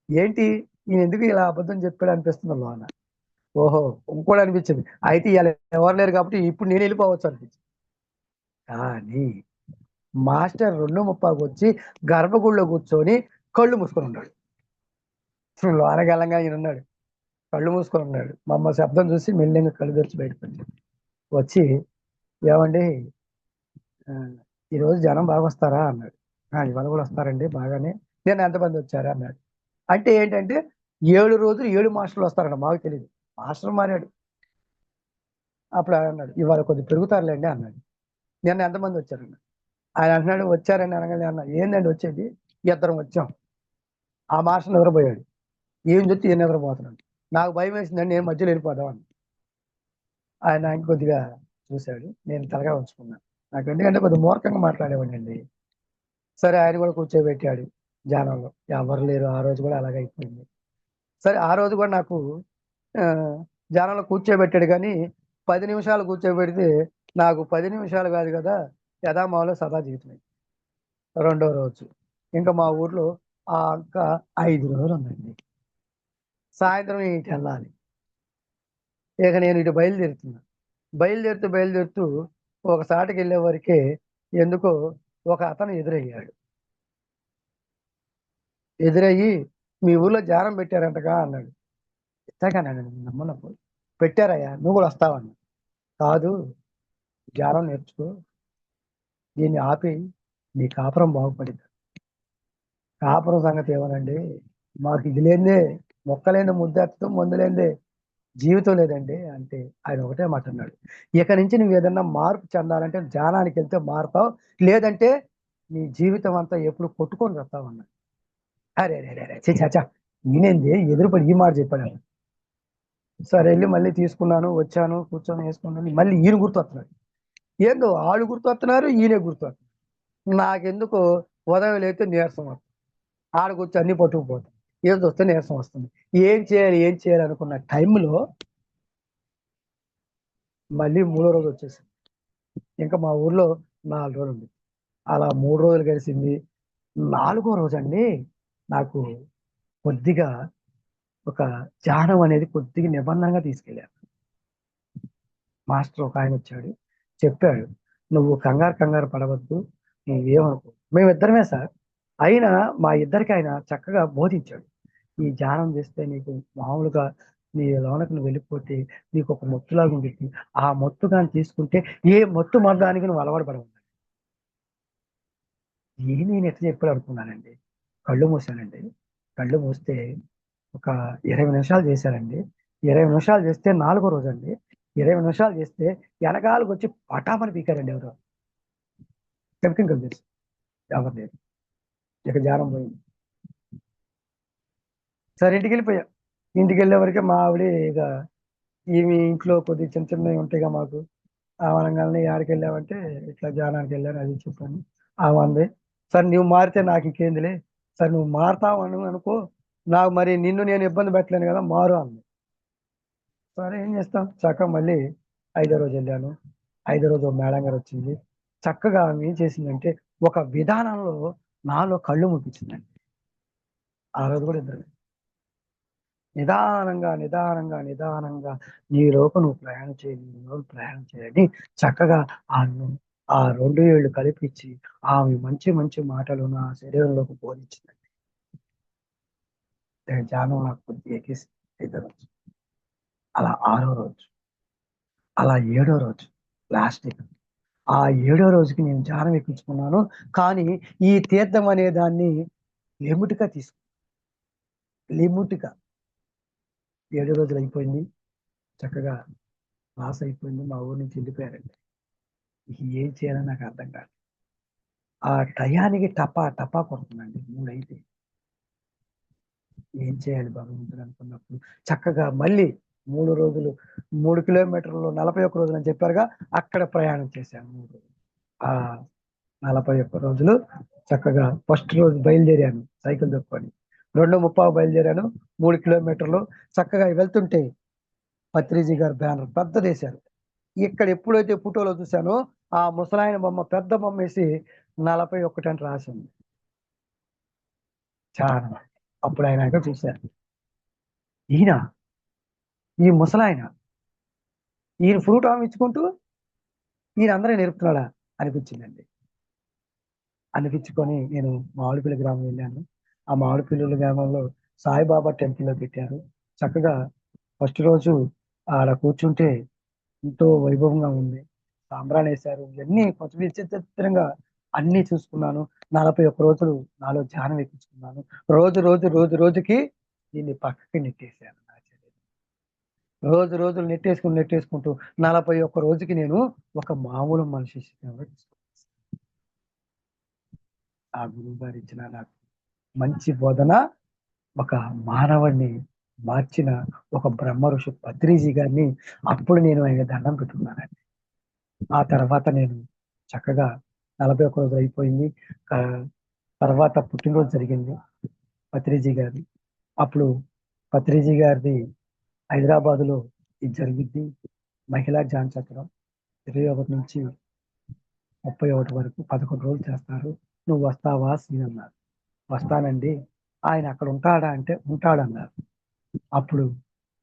ఏంటి ఈయనెందుకు ఇలా అబద్ధం చెప్పాడు అనిపిస్తుంది లోన. ఓహో! ఇంకోటి అనిపించింది. అయితే ఇయాల ఎవరు లేరు కాబట్టి ఇప్పుడు నేనెళ్ళిపోవచ్చు అనిపించింది. కానీ మాస్టర్ 2:30కొచ్చి గర్భగుడిలో కూర్చొని కళ్ళు మూసుకొనున్నాడు. లోనకెళ్ళంగా ఈయనున్నాడు. కళ్ళు మూసుకొనున్నాడు. మమ్మ శబ్దం చూసి మెల్లిగా కళ్ళు తెరిచి బయటకొచ్చాడు. వచ్చి "ఏవండీ ఆహ్, ఈరోజు జనం బాగొస్తారా" అన్నాడు. ఇవాళ గూడా వస్తారండి బాగానే. "నిన్న ఎంతమందొచ్చారు" అన్నాడు. అంటే ఏంటంటే 7 రోజులు 7 మాస్టర్‌లొస్తారంట మాకు తెలీదు. మాస్టర్ మారాడు. అప్పుడు ఆయన అన్నాడు, ఇవాళ కొద్ది పెరుగుతారులేండి అన్నాడు. నిన్న ఎంతమంది వచ్చారన్న? ఆయన అంటున్నాడు, వచ్చారని అనగానే అన్న, ఏందండి వచ్చేది? ఇద్దరం వచ్చాం. ఆ మాస్టర్ నిద్రపోయాడు. ఏం చెప్తే ఏం నిద్రపోతున్నాడు. నాకు భయం వేసిందండి, నేను మధ్యలో వెళ్ళిపోదాం అని. ఆయన కొద్దిగా చూశాడు, నేను తలగా ఉంచుకున్నాను. నాకు ఎందుకంటే కొద్దిగా మూర్ఖంగా మాట్లాడేవాడిని అండి. సరే ఆయన కూడా కూర్చోబెట్టాడు ధ్యానంలో. ఎవరు లేరు, ఆ రోజు కూడా అలాగే అయిపోయింది. సరే ఆ రోజు కూడా నాకు ఆ, ధ్యానంలో కూర్చోబెట్టాడు, కానీ 10 నిమిషాలు కూర్చోబెడితే నాకు 10 నిమిషాలు కాదు కదా, యథామాలో సదా జీవితం. రెండో రోజు ఇంకా మా ఊర్లో ఆ అక్క 5 రోజులు ఉందండి. సాయంత్రం ఇటు వెళ్ళాలి. ఇక నేను ఇటు బయలుదేరుతున్నా. బయలుదేరుతూ ఒక సాటికి వెళ్ళే వరకే ఎందుకో ఒక అతను ఎదురయ్యాడు. ఎదురయ్యి, మీ ఊర్లో ధ్యానం పెట్టారంటగా అన్నాడు. ఇంతగానండి, నమ్మనప్పుడు పెట్టారయ్యా, నువ్వు కూడా వస్తావన్నా. కాదు, ధ్యానం నేర్చుకో, దీన్ని ఆపి నీ కాపురం బాగుపడింది. కాపురం సంగతి ఏమోనండి, మాకు ఇది లేదే, మొక్కలేని ముద్దెత్తు, మందు లేదే జీవితం లేదండి అంటే ఆయన ఒకటే మాట అన్నాడు, ఇక నుంచి నువ్వు ఏదన్నా మార్పు చెందాలంటే ధ్యానానికి వెళ్తే మారుతావు, లేదంటే నీ జీవితం అంతా ఎప్పుడు కొట్టుకొని వస్తావు అన్నాడు. అరే అరే అరే చాచా, నేనేంది ఎదురుపడి ఈ మాట చెప్పాడు. సరే వెళ్ళి మళ్ళీ తీసుకున్నాను, వచ్చాను, కూర్చొని వేసుకున్నాను. మళ్ళీ ఈయన గుర్తొస్తున్నాడు. ఏందో వాళ్ళు గుర్తొస్తున్నారు, ఈయనే గుర్తొస్తున్నారు. నాకెందుకు ఉదయం లేస్తే నీరసం వస్తుంది, ఆడకొచ్చి అన్ని పట్టుకుపోతాం, ఏదో వస్తే నీరసం వస్తుంది. ఏం చేయాలి అనుకున్న టైంలో మళ్ళీ మూడో రోజు వచ్చేసింది. ఇంకా మా ఊర్లో 4 రోజులు ఉంది. అలా 3 రోజులు గడిచింది. 4వ రోజు అండి నాకు కొద్దిగా ఒక ధ్యానం అనేది కొద్దిగా నిబంధనగా తీసుకెళ్ళారు. మాస్టర్ ఒక ఆయన వచ్చాడు, చెప్పాడు, నువ్వు కంగారు కంగారు పడవద్దు, నువ్వేమనుకో. మేమిద్దరమే సార్. అయినా మా ఇద్దరికి ఆయన చక్కగా బోధించాడు. ఈ ధ్యానం చేస్తే నీకు మామూలుగా నీ లోనకి నువ్వు వెళ్ళిపోతే నీకు ఒక మత్తులాగా ఉంటుంది. ఆ మత్తు కానీ తీసుకుంటే ఏ మత్తు మందానికి నువ్వు అలవాటు పడవు. నేను ఎట్లా చెప్పాడు అనుకున్నానండి. కళ్ళు మూసానండి. కళ్ళు మూస్తే ఒక 20 నిమిషాలు చేశానండి. 20 నిమిషాలు చేస్తే 4వ రోజు అండి. 20 నిమిషాలు చేస్తే వెనకాలకు వచ్చి పటామని పీకారండి ఎవరో. చెప్పింగ్ కలిసి ఎవరు లేరు. ఇక ధ్యానం పోయింది. సరే ఇంటికి వెళ్ళిపోయా. ఇంటికి వెళ్ళే వరకే మా ఆవిడ ఇక ఈమె ఇంట్లో కొద్దిగా చిన్న చిన్నవి ఉంటాయిగా మాకు. ఆ వనంగానే ఆడికి వెళ్ళామంటే ఇట్లా ధ్యానానికి వెళ్ళాను అది చెప్పాను. ఆమె అంది, సరే నువ్వు మారితే నాకు ఇంకేందిలే, సరే నువ్వు మారుతావు అని అనుకో, నాకు మరి నిన్ను నేను ఇబ్బంది పెట్టలేను కదా, మారు అంది. సరే ఏం చేస్తాం, చక్కగా మళ్ళీ 5వ రోజు వెళ్ళాను. 5వ రోజు ఒక మేడం గారు వచ్చింది. చక్కగా ఆమె ఏం చేసిందంటే ఒక విధానంలో నాలో కళ్ళు ముట్టించిందండి. ఆ రోజు కూడా ఇద్దరు నిదానంగా నీ లోపు నువ్వు ప్రయాణం చేయి, నీ లోపు ప్రయాణం చేయని చక్కగా ఆ ఆ 2 ఏళ్ళు కలిపించి ఆమె మంచి మంచి మాటలు నా శరీరంలోకి బోధించిందండి. ధ్యానం నాకు కొద్దిగా ఎక్కేసి 5వ రోజు, అలా 6వ రోజు, అలా 7వ రోజు, లాస్ట్ డే. ఆ 7వ రోజుకి నేను ధ్యానం ఎక్కించుకున్నాను. కానీ ఈ తీర్థం అనే దాన్ని లిమిట్గా తీసుకు లిమిట్గా 7 రోజులు అయిపోయింది. చక్కగా పాస్ అయిపోయింది. మా ఊరు నుంచి వెళ్ళిపోయారండి. ఏం చేయాలో నాకు అర్థం కాదు. ఆ టయానికి టపా టపా కొడుతుందండి 3 అయితే. ఏం చేయాలి భగవంతుడు అనుకున్నప్పుడు చక్కగా మళ్ళీ 3 రోజులు, 3 కిలోమీటర్లు 41 రోజులు అని చెప్పారుగా, అక్కడ ప్రయాణం చేశాను 3 రోజులు. ఆ 41 రోజులు చక్కగా ఫస్ట్ రోజు బయలుదేరాను సైకిల్ దొక్కుని, 2:30 బయలుదేరాను. 3 కిలోమీటర్లు చక్కగా వెళ్తుంటే పత్రిజీ గారు బ్యానర్ పెద్దదేశారు. ఇక్కడ ఎప్పుడైతే ఫోటోలో చూశానో ఆ ముసలాయన బొమ్మ, పెద్ద బొమ్మ వేసి 41 అని రాసింది. చాలా. అప్పుడు ఆయన చూశారు, ఈయన ఈ ముసలాయన, ఈయన ఫ్రూట్ ఆమె ఇచ్చుకుంటూ ఈయన అందరూ నేర్పుతున్నాడా అనిపించిందండి. అనిపించుకొని నేను మామిడిపల్లి గ్రామం వెళ్ళాను. ఆ మామిడిపల్లి గ్రామంలో సాయిబాబా టెంపుల్లో పెట్టారు. చక్కగా ఫస్ట్ రోజు ఆడ కూర్చుంటే ఎంతో వైభవంగా ఉంది. సాంబ్రాణి వేశారు. ఇవన్నీ కొంచెం విచిత్రంగా అన్నీ చూసుకున్నాను. 41 రోజులు నాలో ధ్యానం ఎక్కించుకున్నాను. రోజుకి దీన్ని పక్కకి నెట్టేశాను నా చర్యలు. రోజు రోజులు నెట్టేసుకుంటూ 41 రోజుకి నేను ఒక మామూలు మనిషి స్థితిలో ఆ గురువు గారు ఇచ్చిన నాకు మంచి బోధన ఒక మానవుడిని మార్చిన ఒక బ్రహ్మ ఋషి పత్రిజీ గారిని అప్పుడు నేను ఆయన దండం పెట్టుకున్నానండి. ఆ తర్వాత నేను చక్కగా 41 రోజులు అయిపోయింది. తర్వాత పుట్టినరోజు జరిగింది పత్రిజీ గారిది. అప్పుడు పత్రిజీ గారిది హైదరాబాదులో ఇది జరిగిద్ది. మహిళా ధ్యాన్ చక్రం 21 నుంచి 31 వరకు 11 రోజులు చేస్తారు. నువ్వు వస్తావా సీన్ అన్నారు. వస్తానండి. ఆయన అక్కడ ఉంటాడా అంటే ఉంటాడన్నారు. అప్పుడు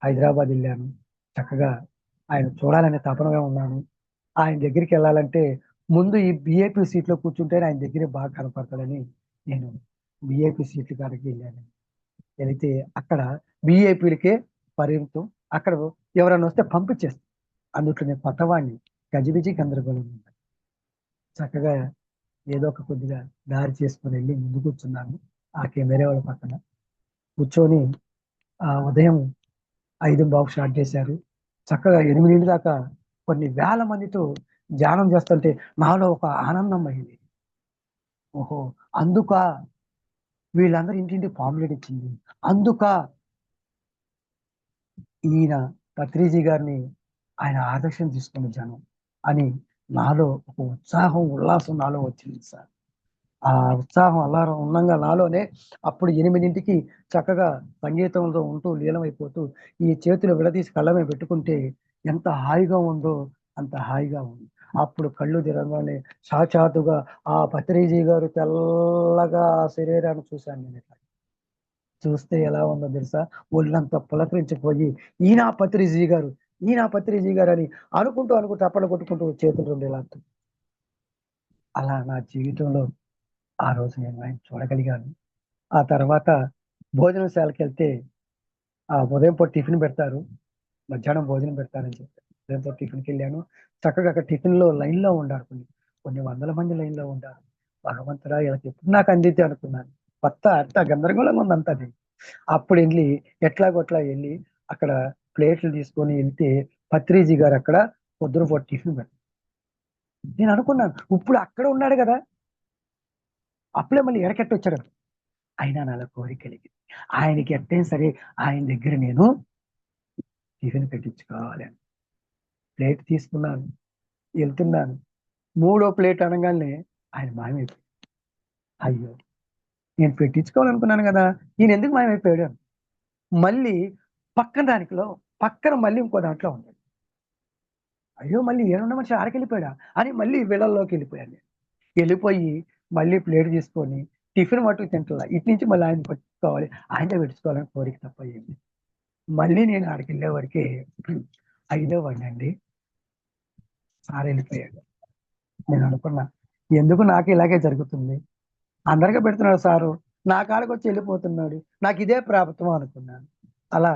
హైదరాబాద్ వెళ్ళాను. చక్కగా ఆయన చూడాలనే తపనగా ఉన్నాను. ఆయన దగ్గరికి వెళ్ళాలంటే ముందు ఈ బిఏపీ సీట్లో కూర్చుంటేనే ఆయన దగ్గరే బాగా కనపడతాడని నేను బిఏపీ సీట్ల కాడికి వెళ్ళాను. వెళితే అక్కడ బిఏపీలకే పరిమితం. అక్కడ ఎవరైనా వస్తే పంపించేస్తాను. అందుట్లో నేను కొత్తవాడిని. గజిబిజి గందరగోళం ఉంది. చక్కగా ఏదో ఒక కొద్దిగా దారి చేసుకొని వెళ్ళి ముందు కూర్చున్నాను. ఆ కెమెరా వాళ్ళ పక్కన కూర్చొని ఉదయం 5:15 స్టార్ట్ చేశారు. చక్కగా 8 దాకా కొన్ని వేల మందితో ధ్యానం చేస్తుంటే నాలో ఒక ఆనందం అయింది. ఓహో! అందుకా వీళ్ళందరూ ఇంటింటికి పాంప్లెట్ ఇచ్చింది. అందుకా ఈయన పత్రిజీ గారిని ఆయన ఆదర్శం తీసుకున్న జనం అని నాలో ఒక ఉత్సాహం, ఉల్లాసం నాలో వచ్చింది సార్. ఆ ఉత్సాహం అల్లారం ఉండంగా నాలోనే అప్పుడు 8కి చక్కగా సంగీతంలో ఉంటూ లీలమైపోతూ ఈ చేతులు విడదీసి కళ్ళ మీద పెట్టుకుంటే ఎంత హాయిగా ఉందో అంత హాయిగా ఉంది. అప్పుడు కళ్ళు తెరవగానే సాక్షాత్తుగా ఆ పత్రిజీ గారు తెల్లగా ఆ శరీరాన్ని చూశాను నేనిట్లా. చూస్తే ఎలా ఉందో తెలుసా? ఒళ్ళంతా పులకరించిపోయి ఈయన పత్రిజీ గారు, ఈయన పత్రిజీ గారని అనుకుంటూ చప్పట్లు కొట్టుకుంటూ చేతులు 2 ఇలా అలా నా జీవితంలో ఆ రోజు నేను ఆయన్ని చూడగలిగాను. ఆ తర్వాత భోజనశాలకెళ్తే ఉదయం పూట టిఫిన్ పెడతారు. మధ్యాహ్నం భోజనం పెడతారని చెప్పారు. ఉదయం పూట టిఫిన్‌కెళ్ళాను. చక్కగా అక్కడ టిఫిన్‌లో లైన్‌లో ఉండారు కొన్ని వందల మంది లైన్‌లో ఉండారు. భగవంతుడా! ఈళ్ళకెప్పుడు నాకు అందిద్ది అనుకున్నాను. అంతా గందరగోళంగా ఉందంతా అది. అప్పుడెళ్ళి ఎట్లాగొట్లా ఎళ్లి అక్కడ ప్లేట్లు తీసుకొని ఎళ్తే పత్రిజీ గారక్కడ పొద్దున పూట టిఫిన్ పెడతారు. నేననుకున్నాను ఇప్పుడు అక్కడ ఉన్నాడు గదా! అప్పుడే మళ్ళీ ఈడకెట్టొచ్చాడు. అయినా నాలో కోరిక కలిగింది. ఆయనకి ఎట్టైనా సరే ఆయన దగ్గర నేను టిఫిన్ పెట్టించుకోవాలి అని. ప్లేట్ తీసుకున్నాను. ఎళ్తున్నాను. మూడో ప్లేట్ అనంగాల్నే ఆయన మాయమైపోయాడు. అయ్యో! నేను పెట్టించుకోవాలనుకున్నాను గదా! ఈయనెందుకు మాయమైపోయాడు? మళ్ళీ పక్కన దానికిలో పక్కన మళ్ళీ ఇంకో దాంట్లో ఉన్నాడు. అయ్యో! మళ్ళీ ఈడున్న మనిషి ఆడకెళ్ళిపోయాడా? అని మళ్ళీ వీళ్ళలోకెళ్ళిపోయాను నేను. ఎళ్ళిపోయి మళ్ళీ ప్లేట్ తీసుకొని టిఫిన్ మట్టుకు తింటలా. ఇటు నుంచి మళ్ళీ ఆయనకి పట్టుకోవాలి. ఆయనతో పెట్టించుకోవాలని కోరిక తప్ప ఏం లేదు. మళ్ళీ నేను ఆడికెళ్ళే వరకే ఐదో వాడినండి. సారెళ్ళిపోయాడు. నేననుకున్నా, ఎందుకు నాకు ఇలాగే జరుగుతుంది? అందరికి పెడుతున్నాడు సారు. నా కాడికొచ్చి ఎళ్ళిపోతున్నాడు. నాకిదే ప్రాప్తం అనుకున్నాను. అలా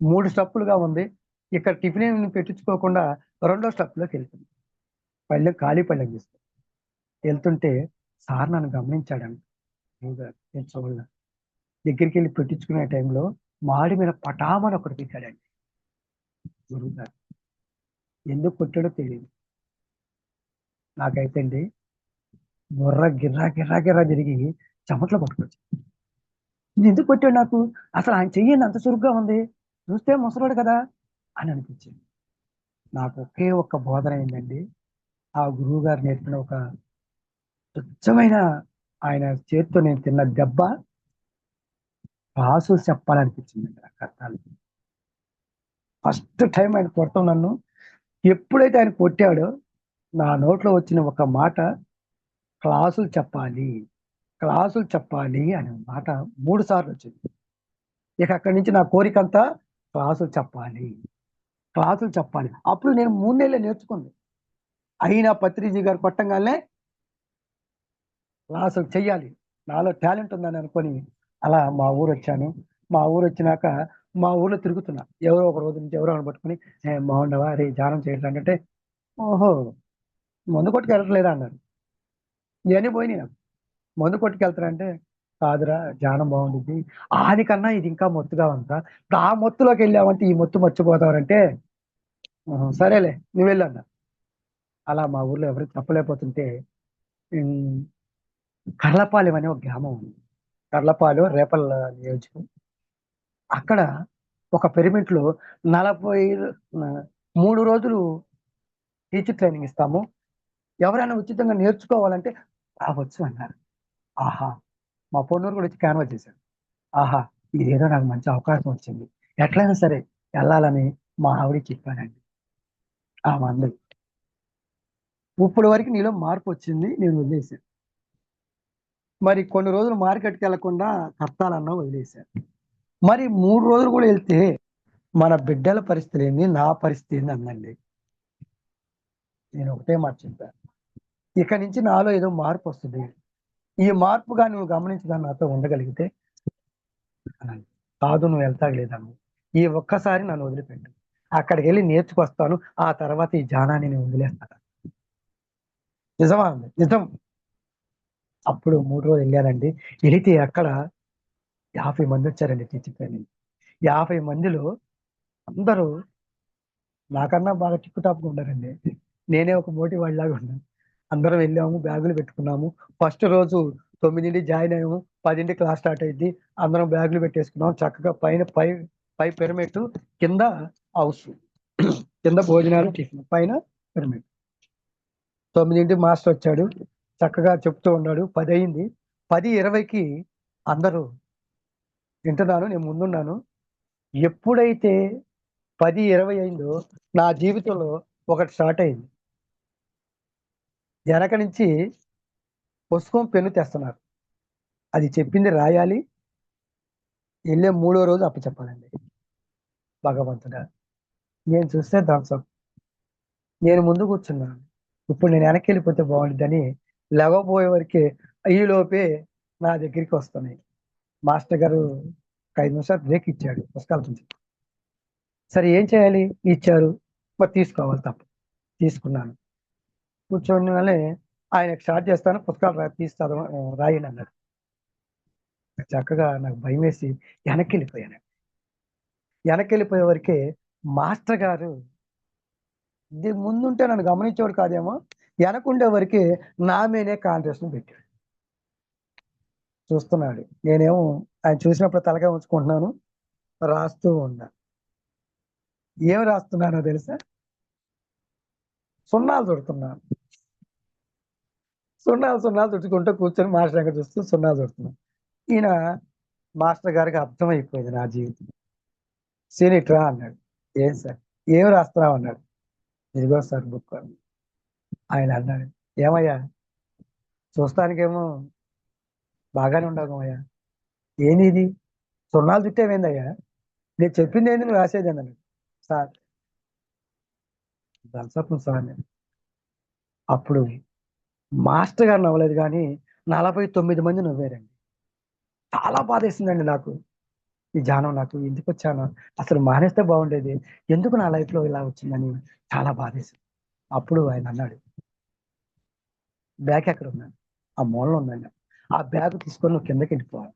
3 స్టెప్పులుగా ఉంది. ఇక్కడ టిఫిన్ ఏమి పెట్టించుకోకుండా రెండో స్టెప్‌లోకెళ్ళిపోయింది. పళ్ళెం ఖాళీ పళ్ళెం తీసుకొని. ఎళ్తుంటే సార్ నన్ను గమనించాడంట. గురువుగారు నేను చూడలే. దగ్గరికెళ్ళి పెట్టించుకునే టైంలో మాడి మీద పటామని ఒకటి పీకాడండి గురువుగారు. ఎందుకు కొట్టాడో తెలీదు. నాకైతే అండి బుర్ర గిర్రా తిరిగి చెమటలు పట్టుకొచ్చాయి. ఇదెందుకు కొట్టాడు నాకు? అసలు ఆయన చెయ్యేంది అంత చురుగ్గా ఉంది? చూస్తే ముసలోడు కదా! అని అనిపించింది. నాకు ఒకే ఒక్క బోధన అయిందండి. ఆ గురువుగారు నేర్పిన ఒక స్వచ్ఛమైన ఆయన చేత్తో నేను తిన్న దెబ్బ క్లాసులు చెప్పాలనిపించిందండి నాకు అర్థాలు. ఫస్ట్ టైమ్ ఆయన కొడతాం నన్ను. ఎప్పుడైతే ఆయన కొట్టాడో నా నోట్లో వచ్చిన ఒక మాట క్లాసులు చెప్పాలి. క్లాసులు చెప్పాలి అనే మాట 3 సార్లొచ్చింది. ఇక అక్కడి నుంచి నా కోరికంతా క్లాసులు చెప్పాలి. క్లాసులు చెప్పాలి. అప్పుడు నేను 3 నెలలే నేర్చుకుంది. అయినా పత్రిజీ గారు కొట్టంగాల్నే క్లాసులు చెయ్యాలి. నాలో టాలెంట్ ఉందని అనుకోని అలా మా ఊరొచ్చాను. మా ఊరొచ్చినాక మా ఊర్లో తిరుగుతున్నా. ఎవరో ఒక రోజు నుంచి ఎవరో ఒకడిని పట్టుకొని "ఏం బాగున్నావా? అరేయ్! ధ్యానం చేయట్రా" అంటే, "ఓహో! మందు కొట్టుకెళ్ళట్లేదా" అన్నారు. ఇయన్నీ పోయినాయి నాకు. మందు కొట్టుకెళ్తారా అంటే, కాదురా ధ్యానం బాగుండిద్ది. ఆనికన్నా ఇది ఇంకా మొత్తుగా ఉందిరా. ఇప్పుడు ఆ మొత్తులోకి వెళ్ళామంటే ఈ మొత్తు మర్చిపోతావంటే సరేలే నువ్వు వెళ్ళు అన్న. అలా మా ఊర్లో ఎవరికి చెప్పలేకపోతుంటే ఉమ్, కర్లపాలెం అనే ఒక గ్రామం ఉంది. కర్లపాలెం రేపల్ల నియోజకం. అక్కడ ఒక పిరమిడ్ లో 43 రోజులు టీచర్ ట్రైనింగ్ ఇస్తాము. ఎవరైనా ఉచితంగా నేర్చుకోవాలంటే రావచ్చు అన్నారు. ఆహా, మా పొన్నూరు కూడా వచ్చి క్యాన్వాస్ చేశాడు. ఆహా, ఇదేదో నాకు మంచి అవకాశం వచ్చింది, ఎట్లయినా సరే వెళ్ళాలని మా ఆవిడకి చెప్పానండి. ఆ మంది ఇప్పుడు వరకు నీలో మార్పు వచ్చింది, నేను వదిలేశాను. మరి కొన్ని రోజులు మార్కెట్కి వెళ్లకుండా కష్టాలన్నా వదిలేశాను. మరి 3 రోజులు కూడా వెళ్తే మన బిడ్డల పరిస్థితి ఏంది, నా పరిస్థితి ఏంది అందండి. నేను ఒకటే మాట చెప్పాను, ఇక నుంచి నాలో ఏదో మార్పు వస్తుంది, ఈ మార్పుగా నువ్వు గమనించగా నాతో ఉండగలిగితే అనండి. కాదు నువ్వు వెళ్తావు లేదమ్మ, ఈ ఒక్కసారి నన్ను వదిలిపెట్టు, అక్కడికి వెళ్ళి నేర్చుకొస్తాను, ఆ తర్వాత ఈ జానాన్ని నేను వదిలేస్తాను. నిజమా అండి? నిజం. అప్పుడు 3 రోజులు వెళ్ళానండి. వెళితే అక్కడ 50 మంది వచ్చారండి టీచింగ్ ట్రైనింగ్. 50 మందిలో అందరూ నాకన్నా బాగా టిప్ టాప్‌గా ఉన్నారండి. నేనే ఒక మోటి వాడిలాగా ఉన్నాను. అందరం వెళ్ళాము, బ్యాగులు పెట్టుకున్నాము. ఫస్ట్ రోజు 9కి జాయిన్ అయ్యాము. 10కి క్లాస్ స్టార్ట్ అయ్యిద్ది. అందరం బ్యాగులు పెట్టేసుకున్నాం. చక్కగా పైన పై పిరమిడ్, కింద హౌస్. కింద భోజనాలు, టిఫిన్, పైన పిరమిడ్. 9కి మాస్టర్ వచ్చాడు. చక్కగా చెప్తూ ఉన్నాడు. 10 అయింది. 10:20కి అందరూ వింటున్నారు. నేను ముందున్నాను. ఎప్పుడైతే 10:20 అయిందో నా జీవితంలో ఒకటి స్టార్ట్ అయింది. వెనక నుంచి పుస్తకం, పెన్ను తెస్తున్నారు. అది చెప్పింది రాయాలి. వెళ్ళే 3వ రోజు అప్పచెప్పాలండి. భగవంతుడా! నేను చూస్తే ధ్వంసం. నేను ముందు కూర్చున్నాను. ఇప్పుడు నేను వెనక్కెళ్ళిపోతే బాగుండిద్దని లెగవబోయే వరకే ఈలోపే నా దగ్గరికి వస్తున్నాయి. మాస్టర్ గారు ఒక 5 నిమిషాలు బ్రేక్ ఇచ్చాడు పుస్తకాల నుంచి. సరే ఏం చేయాలి? ఇచ్చారు. మరి తీసుకోవాలి తప్పదు. తీసుకున్నాను. కూర్చొని వల్లే ఆయనకి స్టార్ట్ చేస్తాను. పుస్తకాలు తీసి రాయండి అన్నాడు. చక్కగా నాకు భయమేసి వెనక్కెళ్ళిపోయాను. వెనక్కెళ్ళిపోయే వరకే మాస్టర్ గారు ముందుంటే నన్ను గమనించేవాడు కాదేమో, వెనకుండే వరకే నా మీదే కాంట్రాక్షన్ పెట్టాడు. చూస్తున్నాడు. నేనేమో ఆయన చూసినప్పుడు తలకాయ ఉంచుకుంటున్నాను. రాస్తూ ఉన్నా. ఏం రాస్తున్నానో తెలుసా? సున్నాలు చుడుతున్నాను. సున్నాలు చుట్టుకుంటూ కూర్చొని మాస్టర్ దగ్గర చూస్తూ సున్నాలు చుడుతున్నాను. ఈయన మాస్టర్ గారికి అర్థమైపోయింది నా జీవితం. "సీనిట్ రా" అన్నాడు. "ఏం సార్?" "ఏం రాస్తున్నావు?" అన్నాడు. "ఇదిగో సార్ బుక్" అని. ఆయన అన్నాడు, "ఏమయ్యా, చూస్తానికేమో బాగానే ఉండవు కమయ్యా, ఏందిది? సున్నాలు చుట్టేవేందయ్యా? నేను చెప్పిందేంది, నువ్వు రాసేదేంది" అన్నాడు. "సార్ థమ్సప్ సార్" నేను. అప్పుడు మాస్టర్ గారు నవ్వలేదు కానీ 49 మంది నవ్వారండి. చాలా బాధేసిందండి నాకు. ఈ ధ్యానం నాకు ఎందుకొచ్చానో, అసలు మానేస్తే బాగుండేది, ఎందుకు నా లైఫ్‌లో ఇలా వచ్చిందని చాలా బాధేసింది. అప్పుడు ఆయన అన్నాడు, "బ్యాగ్ ఎక్కడుందన్నాడు." "ఆ మూలలో ఉందన్నాడు." "ఆ బ్యాగ్ తీసుకొని నువ్వు కిందకెళ్ళిపోవాలి."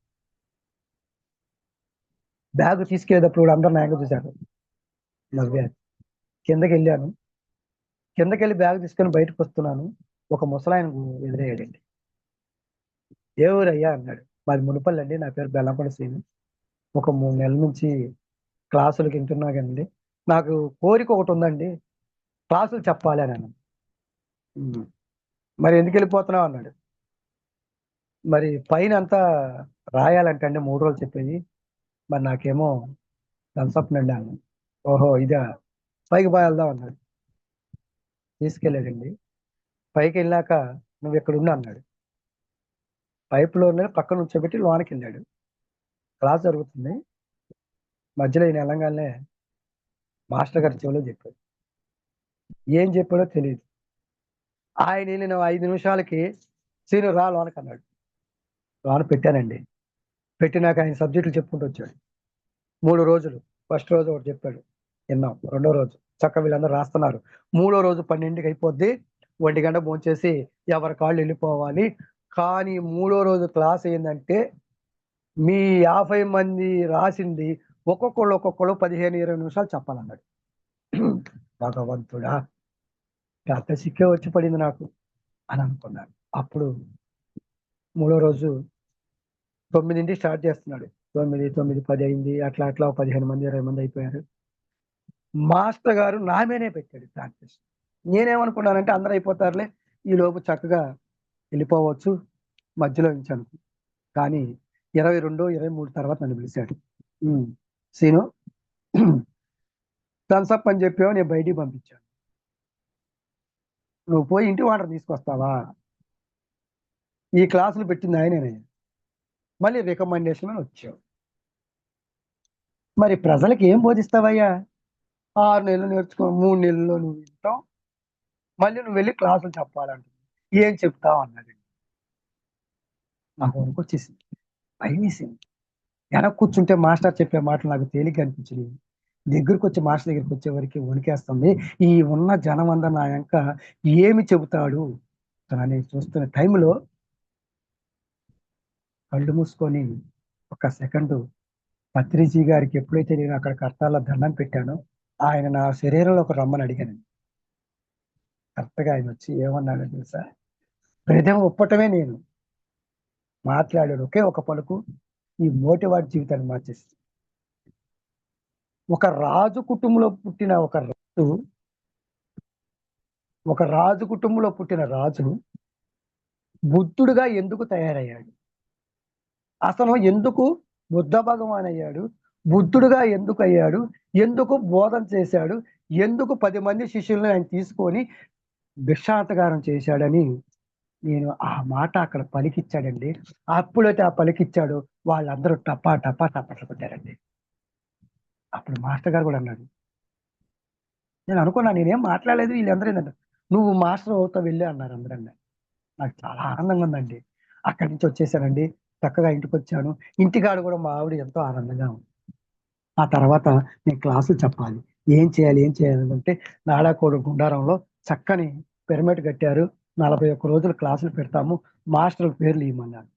బ్యాగ్ తీసుకెళ్ళేటప్పుడు కూడా అందరూ నా వెనక చూశారు. నవ్వారు. కిందకెళ్ళాను. కిందకెళ్ళి బ్యాగ్ తీసుకొని బయటకొస్తున్నాను. ఒక ముసలాయన ఎదురయ్యాడండి. "ఏ ఊరయ్యా?" అన్నాడు. "మాది మునుపల్లండి. నా పేరు బెల్లంకొండ శ్రీను. ఒక 3 నెలల నుంచి క్లాసులకి వింటున్నా గానండి, నాకు కోరిక ఒకటుందండి. క్లాసులు చెప్పాలి" అని అన్నాను. "హ్మ్. మరి ఎందుకెళ్ళిపోతున్నావు?" అన్నాడు. "మరి పైనంతా రాయాలంట అండి 3 రోజులు చెప్పేది. మరి నాకేమో థమ్సప్ నండి" అన్నాను. "ఓహో! ఇదా? పైకి పా వెళ్దాం" అన్నాడు. తీసుకెళ్ళాడండి. పైకెళ్ళాక "నువ్విక్కడుండు" అన్నాడు. పై ఫ్లోర్‌లోనే పక్కన నుంచోబెట్టి లోనకెళ్ళాడు. క్లాస్ జరుగుతుంది. మధ్యలో ఈయన ఎళ్ళంగాల్నే మాస్టర్ గారు చెవిలో చెప్పాడు. ఏం చెప్పాడో తెలీదు. ఆయనెళ్ళిన 5 నిమిషాలకి "శ్రీను రా లోనకన్నాడు." లోన పెట్టానండి. పెట్టినాక ఆయన సబ్జెక్టులు చెప్పుకుంటూ వచ్చాడు. 3 రోజులు. ఫస్ట్ రోజు ఒకటి చెప్పాడు. ఇన్నాం. రెండో రోజు చక్కగా వీళ్ళందరూ రాస్తున్నారు. మూడో రోజు 12కి అయిపోద్ది. 1:00 భోంచేసి ఎవరి కాళ్ళు ఎళ్ళిపోవాలి. కానీ మూడో రోజు క్లాస్ ఏందంటే మీ 50 మంది రాసింది ఒక్కొక్కళ్ళు 15-20 నిమిషాలు చెప్పాలన్నాడు. భగవంతుడా! పెద్ద సిక్కే వచ్చి పడింది నాకు అని అనుకున్నాను. అప్పుడు మూడో రోజు 9కి స్టార్ట్ చేస్తున్నాడు. 9, 9, 10 అయింది. అట్లా అట్లా 15 మంది, 20 మంది అయిపోయారు. మాస్టర్ గారు నా మీదే పెట్టాడు ప్రాక్టీస్. నేనేమనుకున్నానంటే అందరూ అయిపోతారులే, ఈలోపు చక్కగా వెళ్ళిపోవచ్చు మధ్యలో నుంచి అనుకున్నా. కానీ 22, 23 తర్వాత నన్ను పిలిచాడు. సీను థమ్స్ అప్ అని చెప్పావు, నేను బయటికి పంపించాను. నువ్వు పోయి ఇంటి వాటర్ తీసుకొస్తావా? ఈ క్లాసులు పెట్టింది ఆయననే. మళ్ళీ రికమెండేషన్ అని వచ్చావు. మరి ప్రజలకు ఏం బోధిస్తావయ్యా? 6 నెలలు నేర్చుకో, 3 నెలల్లో నువ్వు వింటావు, మళ్ళీ నువ్వు వెళ్ళి క్లాసులు చెప్పాలంట. ఏం చెప్తావు అన్నాడు. నాకు వణుకొచ్చేసింది, భయమేసింది. వెనక కూర్చుంటే మాస్టర్ చెప్పే మాటలు నాకు తేలిక అనిపించినాయి. దగ్గరికి వచ్చి మాస్టర్ దగ్గరికి వచ్చే వరకు వణికేస్తుంది. ఈ ఉన్న జనం అందరు నా వెనక ఏమి చెబుతాడు అని చూస్తున్న టైంలో కళ్ళు మూసుకొని ఒక సెకండ్ పత్రిజీ గారికి ఎప్పుడైతే నేను అక్కడ కర్తాల్లో దండం పెట్టానో, ఆయన నా శరీరంలో ఒక రమ్మని అడిగాను. కరెక్ట్గా ఆయన వచ్చి ఏమన్నాడో తెలుసా? హృదయం ఒప్పటమే నేను మాట్లాడాడు ఒకే ఒక పలుకు ఈ మోటివాడి జీవితాన్ని మార్చేసి. ఒక రాజు కుటుంబంలో పుట్టిన రాజు బుద్ధుడుగా ఎందుకు తయారయ్యాడు? అసలు ఎందుకు బుద్ధ భగవాన్ అయ్యాడు? బుద్ధుడుగా ఎందుకు అయ్యాడు? ఎందుకు బోధన చేశాడు? ఎందుకు 10 మంది శిష్యులను ఆయన తీసుకొని భిక్షాటగారం చేశాడని నేను ఆ మాట అక్కడ పలికిచ్చాడండి. అప్పుడైతే ఆ పలికిచ్చాడు, వాళ్ళందరూ టపా టపా టపట్లు కొట్టారండి. అప్పుడు మాస్టర్ గారు కూడా అన్నాడు. నేను అనుకున్నా, నేనేం మాట్లాడలేదు, వీళ్ళందరూ ఏంటంటే నువ్వు మాస్టర్ అవుతావు వెళ్ళి అన్నారు అందరూ. నాకు చాలా ఆనందంగా ఉందండి. అక్కడి నుంచి వచ్చేసానండి. చక్కగా ఇంటికి వచ్చాను. ఇంటికాడ కూడా మా ఆవిడ ఎంతో ఆనందంగా ఉంది. ఆ తర్వాత నేను క్లాసులు చెప్పాలి. ఏం చేయాలి? ఏం చేయాలి? అంటే నాడాకోడు గుండారంలో చక్కని పిరమిడ్ కట్టారు. 41 రోజులు క్లాసులు పెడతాము. మాస్టర్ల పేర్లు ఇవ్వమన్నారు.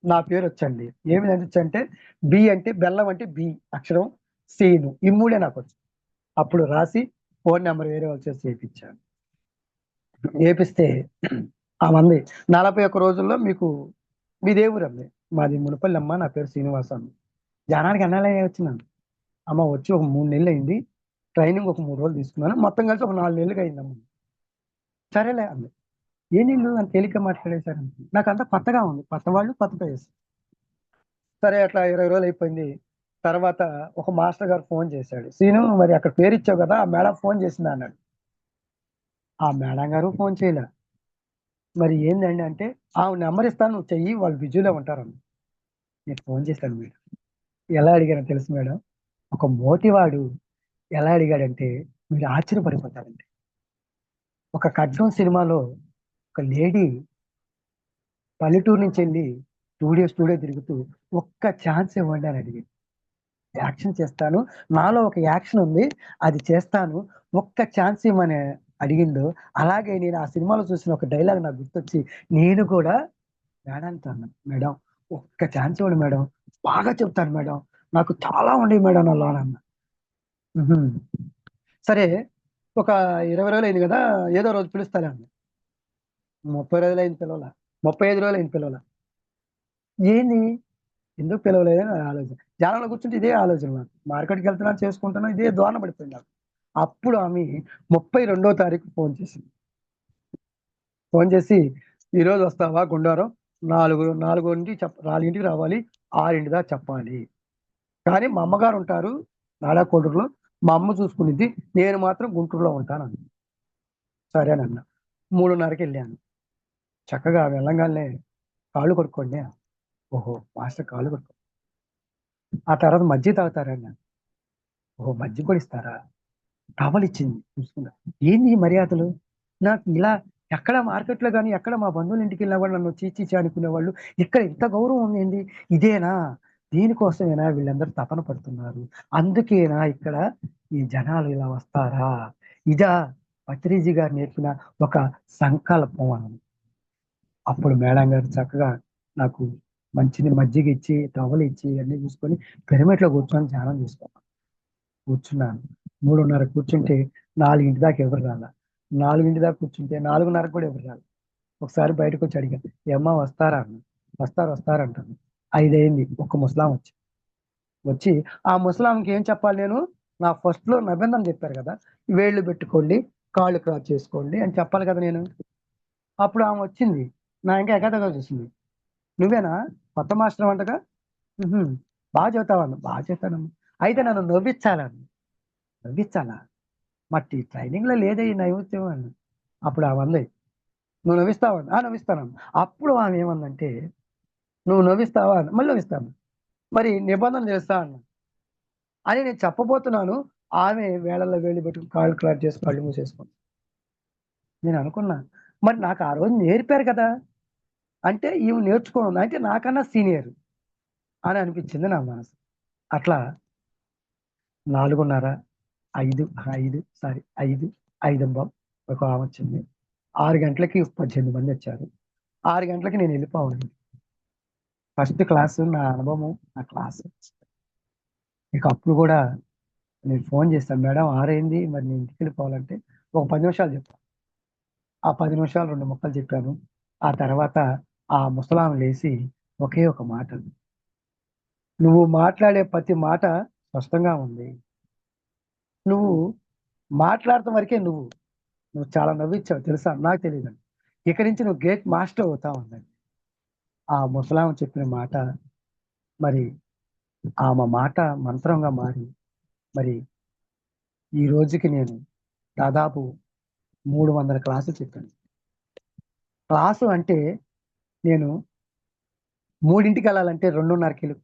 నా పేరు వచ్చండి. ఏమి వచ్చంటే బి అంటే బెల్లం అంటే బి అక్షరం, సీను ఈ మూడే నాకు వచ్చు. అప్పుడు రాసి ఫోన్ నెంబర్ వేరే వాళ్ళు చేసి చేయించాను. ఏపిస్తే ఆమంది 41 రోజుల్లో మీకు మీదే ఊరండి? మాది మునపల్లి అమ్మ, నా పేరు శ్రీనివాస అంది. జనానికి ఎన్నాళ్ళే వచ్చిందండి. అమ్మ వచ్చి ఒక 3 నెలలు అయింది. ట్రైనింగ్ ఒక 3 రోజులు తీసుకున్నాను. మొత్తం కలిసి ఒక 4 నెలలుగా అయిందమ్మ. సరేలే అంది. ఏ నీళ్ళు అంత తేలిక మాట్లాడేశారు. నాకు అంతా కొత్తగా ఉంది. కొత్త వాళ్ళు కొత్త ఫేస్. సరే అట్లా 20 రోజులు అయిపోయింది. తర్వాత ఒక మాస్టర్ గారు ఫోన్ చేశాడు. సీను మరి అక్కడ పేరు ఇచ్చావు కదా, ఆ మేడం ఫోన్ చేసింది అన్నాడు. ఆ మేడం గారు ఫోన్ చేయలే. మరి ఏందండి అంటే, ఆమె నెంబర్ ఇస్తాను నువ్వు చెయ్యి, వాళ్ళు బిజీలో ఉంటారని. నేను ఫోన్ చేశాను మేడం. ఎలా అడిగానో తెలుసు మేడం? ఒక మోటివాడు ఎలా అడిగాడంటే మీరు ఆశ్చర్యపడిపోతారండి. ఒక ఖడ్గం సినిమాలో ఒక లేడీ పల్లెటూరు నుంచి వెళ్ళి స్టూడియో తిరుగుతూ ఒక్క ఛాన్స్ ఇవ్వండి అని అడిగింది. యాక్షన్ చేస్తాను, నాలో ఒక యాక్షన్ ఉంది, అది చేస్తాను, ఒక్క ఛాన్స్ ఇవ్వమని అడిగిందో, అలాగే నేను ఆ సినిమాలో చూసిన ఒక డైలాగ్ నాకు గుర్తొచ్చి నేను కూడా మేడంతో అన్నాను. మేడం ఒక్క ఛాన్స్ ఇవ్వండి మేడం, బాగా చెప్తాను మేడం, నాకు చాలా ఉండేవి మేడం నా లోన అన్న. "ఉహుం. సరే ఒక 20 రోజులు అయింది కదా, ఏదో రోజు పిలుస్తాలే అన్న. 30 రోజులు అయింది పిలవల, 35 రోజులు అయింది పిలవల. ఏంది ఎందుకు పిలవలేదని నా ఆలోచన. జనాల్లో కూర్చుంటే ఇదే ఆలోచన నాకు. మార్కెట్‌కి వెళ్తున్నా, చేసుకుంటున్నా, ఇదే ధోరణ పడిపోయింది నాకు. అప్పుడు ఆమె 32వ తారీఖు ఫోన్ చేసింది. ఫోన్ చేసి, "ఈరోజు వస్తావా గుండారం? 4కి రావాలి. 6 దాకా చెప్పాలి. కానీ మా అమ్మగారు ఉంటారు నాడాకోడూరులో. మా అమ్మ చూసుకునిద్ది. నేను మాత్రం గుంటూరులో ఉంటాను" అంది. సరేనన్నా. 3:30కి వెళ్ళాను. చక్కగా వెళ్ళంగాల్నే కాళ్ళు కడుక్కోండి. ఓహో! మాస్టర్ కాళ్ళు కడుక్కో. ఆ తర్వాత మజ్జిగ తాగుతారా అన్నాను. ఓహో! మజ్జిగ కూడా ఇస్తారా? టవలిచ్చింది చూసుకున్నా. ఏంది ఈ మర్యాదలు? నాకు ఇలా ఎక్కడ మార్కెట్‌లో గాని, ఎక్కడ మా బంధువుల ఇంటికెళ్ళినా కూడా నన్ను ఛీ ఛీ ఛీ అనుకునేవాళ్ళు. ఇక్కడ ఇంత గౌరవం ఉందేంది? ఇదేనా? దీనికోసమేనా వీళ్ళందరూ తపన పడుతున్నారు? అందుకేనా ఇక్కడ ఈ జనాలు ఇలా వస్తారా? ఇదా పత్రిజీ గారు నేర్పిన ఒక సంకల్పం అని. అప్పుడు మేడం గారు చక్కగా నాకు మంచిని మజ్జిగ ఇచ్చి, టవల్ ఇచ్చి అన్నీ చూసుకొని పిరమిడ్‌లో కూర్చొని ధ్యానం చేసుకున్నాను. కూర్చున్నాను. 3:30 కూర్చుంటే 4 దాకా ఎవరు రాలా. 4 దాకా కూర్చుంటే 4:30కి కూడా ఎవరు రాలా. ఒకసారి బయటకొచ్చి అడిగా, "ఏమ్మా వస్తారా?" అన్నా. "వస్తారు" అంటాను. 5 అయింది. ఒక ముసలామె వచ్చింది. వచ్చి ఆ ముసలామెకి ఏం చెప్పాలి నేను? నా ఫస్ట్‌లో నిబంధన చెప్పారు కదా! వేళ్ళు పెట్టుకోండి, కాళ్ళు క్రాస్ చేసుకోండి అని చెప్పాలి కదా నేను. అప్పుడు ఆమె వచ్చింది. నా ఇంకా ఎగాదిగా చూసింది. "నువ్వేనా? కొత్త మాస్టరవంటగా? హుహు. బా చెబుతావా?" అన్నా. "బా చెప్తానమ్మా." "అయితే నన్ను నవ్విచ్చాలన్నా." "నవ్విచ్చాలా? మరి ట్రైనింగ్‌లో లేదే ఈ నైవేద్యం" అన్నా. అప్పుడు ఆమె అంది, "నువ్వు నవ్విస్తావా?" "ఆ! నవ్విస్తానమ్మా." అప్పుడు ఆమె ఏమందంటే, "నువ్వు నవ్విస్తావా?" అన్నా. "మళ్ళీ నవ్విస్తాను." "మరి నిబంధన తెలుసా?" అన్నా. అని నేను చెప్పబోతున్నాను. ఆమె వేళల్లో వేళ్ళు పెట్టుకొని కాళ్ళు క్రాస్ చేసి కళ్ళు మూసేసుకుంది. నేననుకున్నా, మరి నాకు ఆ రోజు నేర్పారు కదా! అంటే ఈమె నేర్చుకోనుంది. అంటే నాకన్నా సీనియర్ అని అనిపించింది నా మనసు. అట్లా 4:30, 5, 5:05 ఒక ఆమొచ్చింది. 6 గంటలకి 18 మందొచ్చారు. 6 గంటలకి నేనెళ్ళిపోవాలి. ఫస్ట్ క్లాసు నా అనుభవము, నా క్లాసు. ఇక అప్పుడు గూడా నేను ఫోను చేశాను. మేడం 6 అయింది. మరి నేను ఇంటికెళ్ళిపోవాలంటే, ఒక 10 నిమిషాలు చెప్పా. ఆ 10 నిమిషాలు 2 ముక్కలు చెప్పాను. ఆ తర్వాత ఆ ముసలామె లేసి ఒకే ఒక మాట అంది. "నువ్వు మాట్లాడే ప్రతి మాట స్పష్టంగా ఉంది. నువ్వు మాట్లాడటం వరకే నువ్వు. నువ్వు చాలా నవ్విచ్చావు తెలుసా? నాకు తెలీదండి. ఇక నుంచి నువ్వు గ్రేట్ మాస్టర్ అవుతావు" అన్నది. ఆ ముసలామె చెప్పిన మాట మరి ఆమె మాట మంత్రంగా మారి మరి ఈ రోజుకి నేను దాదాపు 300 క్లాసులు చెప్పాను. క్లాసు అంటే నేను 3:00కెళ్ళాలంటే 2:30కెళ్ళి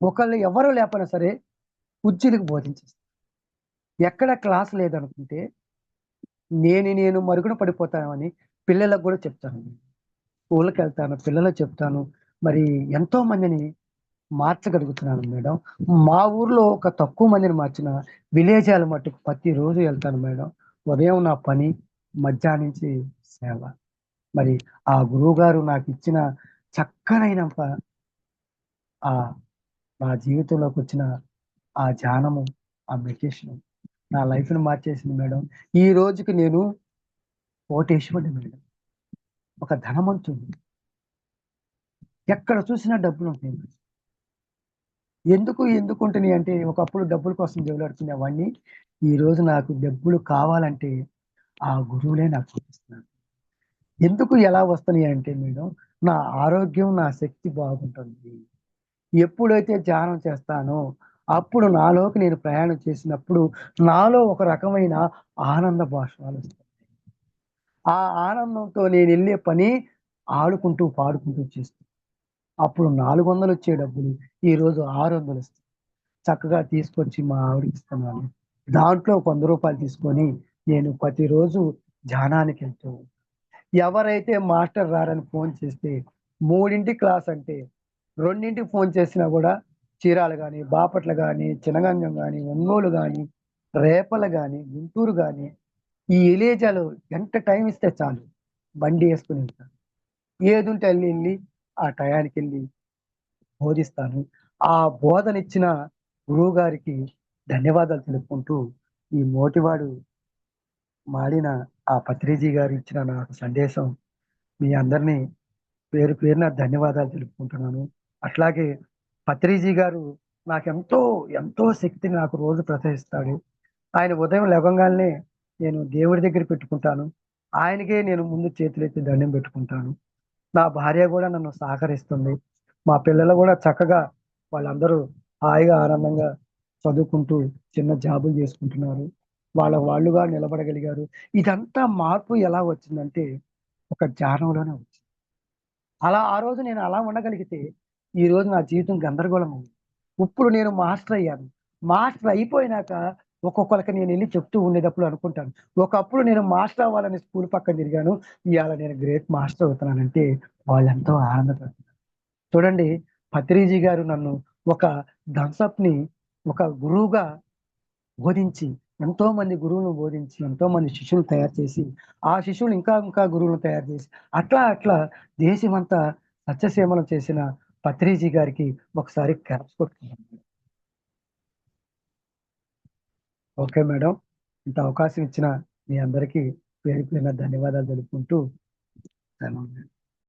ఒకళ్ళు ఎవ్వరు లేకపోయినా సరే కుర్చీలకి బోధించేస్తా. ఎక్కడ క్లాస్ లేదనుకుంటే నేను మరుగున పడిపోతానని పిల్లలకు గూడా చెప్తాను. స్కూలుకెళ్తాను, పిల్లలకు చెప్తాను. మరి ఎంతో మందిని మార్చగలుగుతున్నాను మేడం. మా ఊర్లో ఒక తక్కువ మందిని మార్చిన విలేజాల మట్టుకు ప్రతిరోజు ఎళ్తాను మేడం. ఉదయం నా పని, మధ్యాహ్నించి సేవ. మరి ఆ గురువుగారు నాకిచ్చిన చక్కనైన ఆహ్, నా జీవితంలోకొచ్చిన ఆ ధ్యానము, ఆ మెడిటేషను నా లైఫ్‌ని మార్చేసింది మేడం. ఈ రోజుకి నేను కోటీశ్వరుడిని మేడం. ఒక ధనవంతుడిని. ఎక్కడ చూసినా డబ్బులుంటాయి మేడం. ఎందుకుంటున్నాయి అంటే ఒకప్పుడు డబ్బుల కోసం దేవులాడుకునేవాడిని. ఈరోజు నాకు డబ్బులు కావాలంటే ఆ గురువులే నాకు చూపిస్తున్నారు. ఎందుకు ఎలా వస్తున్నాయి అంటే మేడం, నా ఆరోగ్యం, నా శక్తి బాగుంటుంది. ఎప్పుడైతే ధ్యానం చేస్తానో, అప్పుడు నాలోకి నేను ప్రయాణం చేసినప్పుడు, నాలో ఒక రకమైన ఆనంద బాష్పాలొస్తాయి. ఆ ఆనందంతో నేనెళ్ళే పని ఆడుకుంటూ, పాడుకుంటూ చేస్తా. అప్పుడు 400 వచ్చే డబ్బులు ఈరోజు 600 వస్తాయి. చక్కగా తీసుకొచ్చి మా ఆవిడకిస్తున్నాను. దాంట్లో ఒక రూ. 100 తీసుకొని నేను ప్రతిరోజు ధ్యానానికెళ్తూ ఎవరైతే మాస్టర్ రారని ఫోను చేస్తే 3కి క్లాస్ అంటే 2కి ఫోను చేసినా గూడా చీరాల గాని, బాపట్ల గాని, చినగంజం గాని, ఒంగోలు గాని, రేపల గాని, గుంటూరు గాని ఈ విలేజాలు ఎంత టైం ఇస్తే చాలు బండి యేసుకొని ఎళ్తాను. ఏదుంటే ఎళ్లి ఆ టయానికెళ్ళి బోధిస్తాను. ఆ బోధనిచ్చిన గురువుగారికి ధన్యవాదాలు తెలుపుకుంటూ ఈ మోటివాడు మాడిన ఆ పత్రిజీ గారు ఇచ్చిన నాకు సందేశం మీ అందరిని పేరు పేరున ధన్యవాదాలు తెలుపుకుంటున్నాను. అట్లాగే పత్రిజీ గారు నాకెంతో, ఎంతో శక్తిని నాకు రోజు ప్రసరిస్తాడు. ఆయన ఉదయం లెగంగాల్నే నేను దేవుడి దగ్గర పెట్టుకుంటాను. ఆయనకే నేను ముందు చేతులెత్తి దండం పెట్టుకుంటాను. నా భార్య గూడా నన్ను సహకరిస్తుంది. మా పిల్లలు గూడా చక్కగా వాళ్ళందరూ హాయిగా, ఆనందంగా చదువుకుంటూ చిన్న జాబులు జేసుకుంటున్నారు. వాళ్ళుగా నిలబడగలిగారు. ఇదంతా మార్పు ఎలా వచ్చిందంటే ఒక ధ్యానంలోనే వచ్చింది. అలా ఆ రోజు నేను అలా ఉండగలిగితే, ఈరోజు నా జీవితం గందరగోళం ఉంది. ఇప్పుడు నేను మాస్టర్ అయ్యాను. మాస్టర్ అయిపోయినాక ఒక్కొక్కళ్ళకి నేనెళ్లి చెప్తూ ఉండేటప్పుడు అనుకుంటాను. ఒకప్పుడు నేను మాస్టర్ అవ్వాలని స్కూల్ పక్కన తిరిగాను. ఇయాల నేను గ్రేట్ మాస్టర్ అవుతున్నానంటే వాళ్ళెంతో ఆనందపడుతున్నారు. చూడండి పత్రిజీ గారు నన్ను ఒక థమ్సప్‌ని ఒక గురువుగా బోధించి, ఎంతోమంది గురువులను బోధించి, ఎంతోమంది శిష్యులను తయారు చేసి, ఆ శిష్యులు ఇంకా గురువులను తయారు చేసి, అట్లా దేశమంతా సత్యసీమలు చేసిన పత్రిజీ గారికి ఒకసారి క్లాప్స్ కొట్టుకుందాం. Okay madam. ఇంత అవకాశం ఇచ్చిన మీ అందరికీ పేరు పేరున ధన్యవాదాలు తెలుపుకుంటూ సెలవు.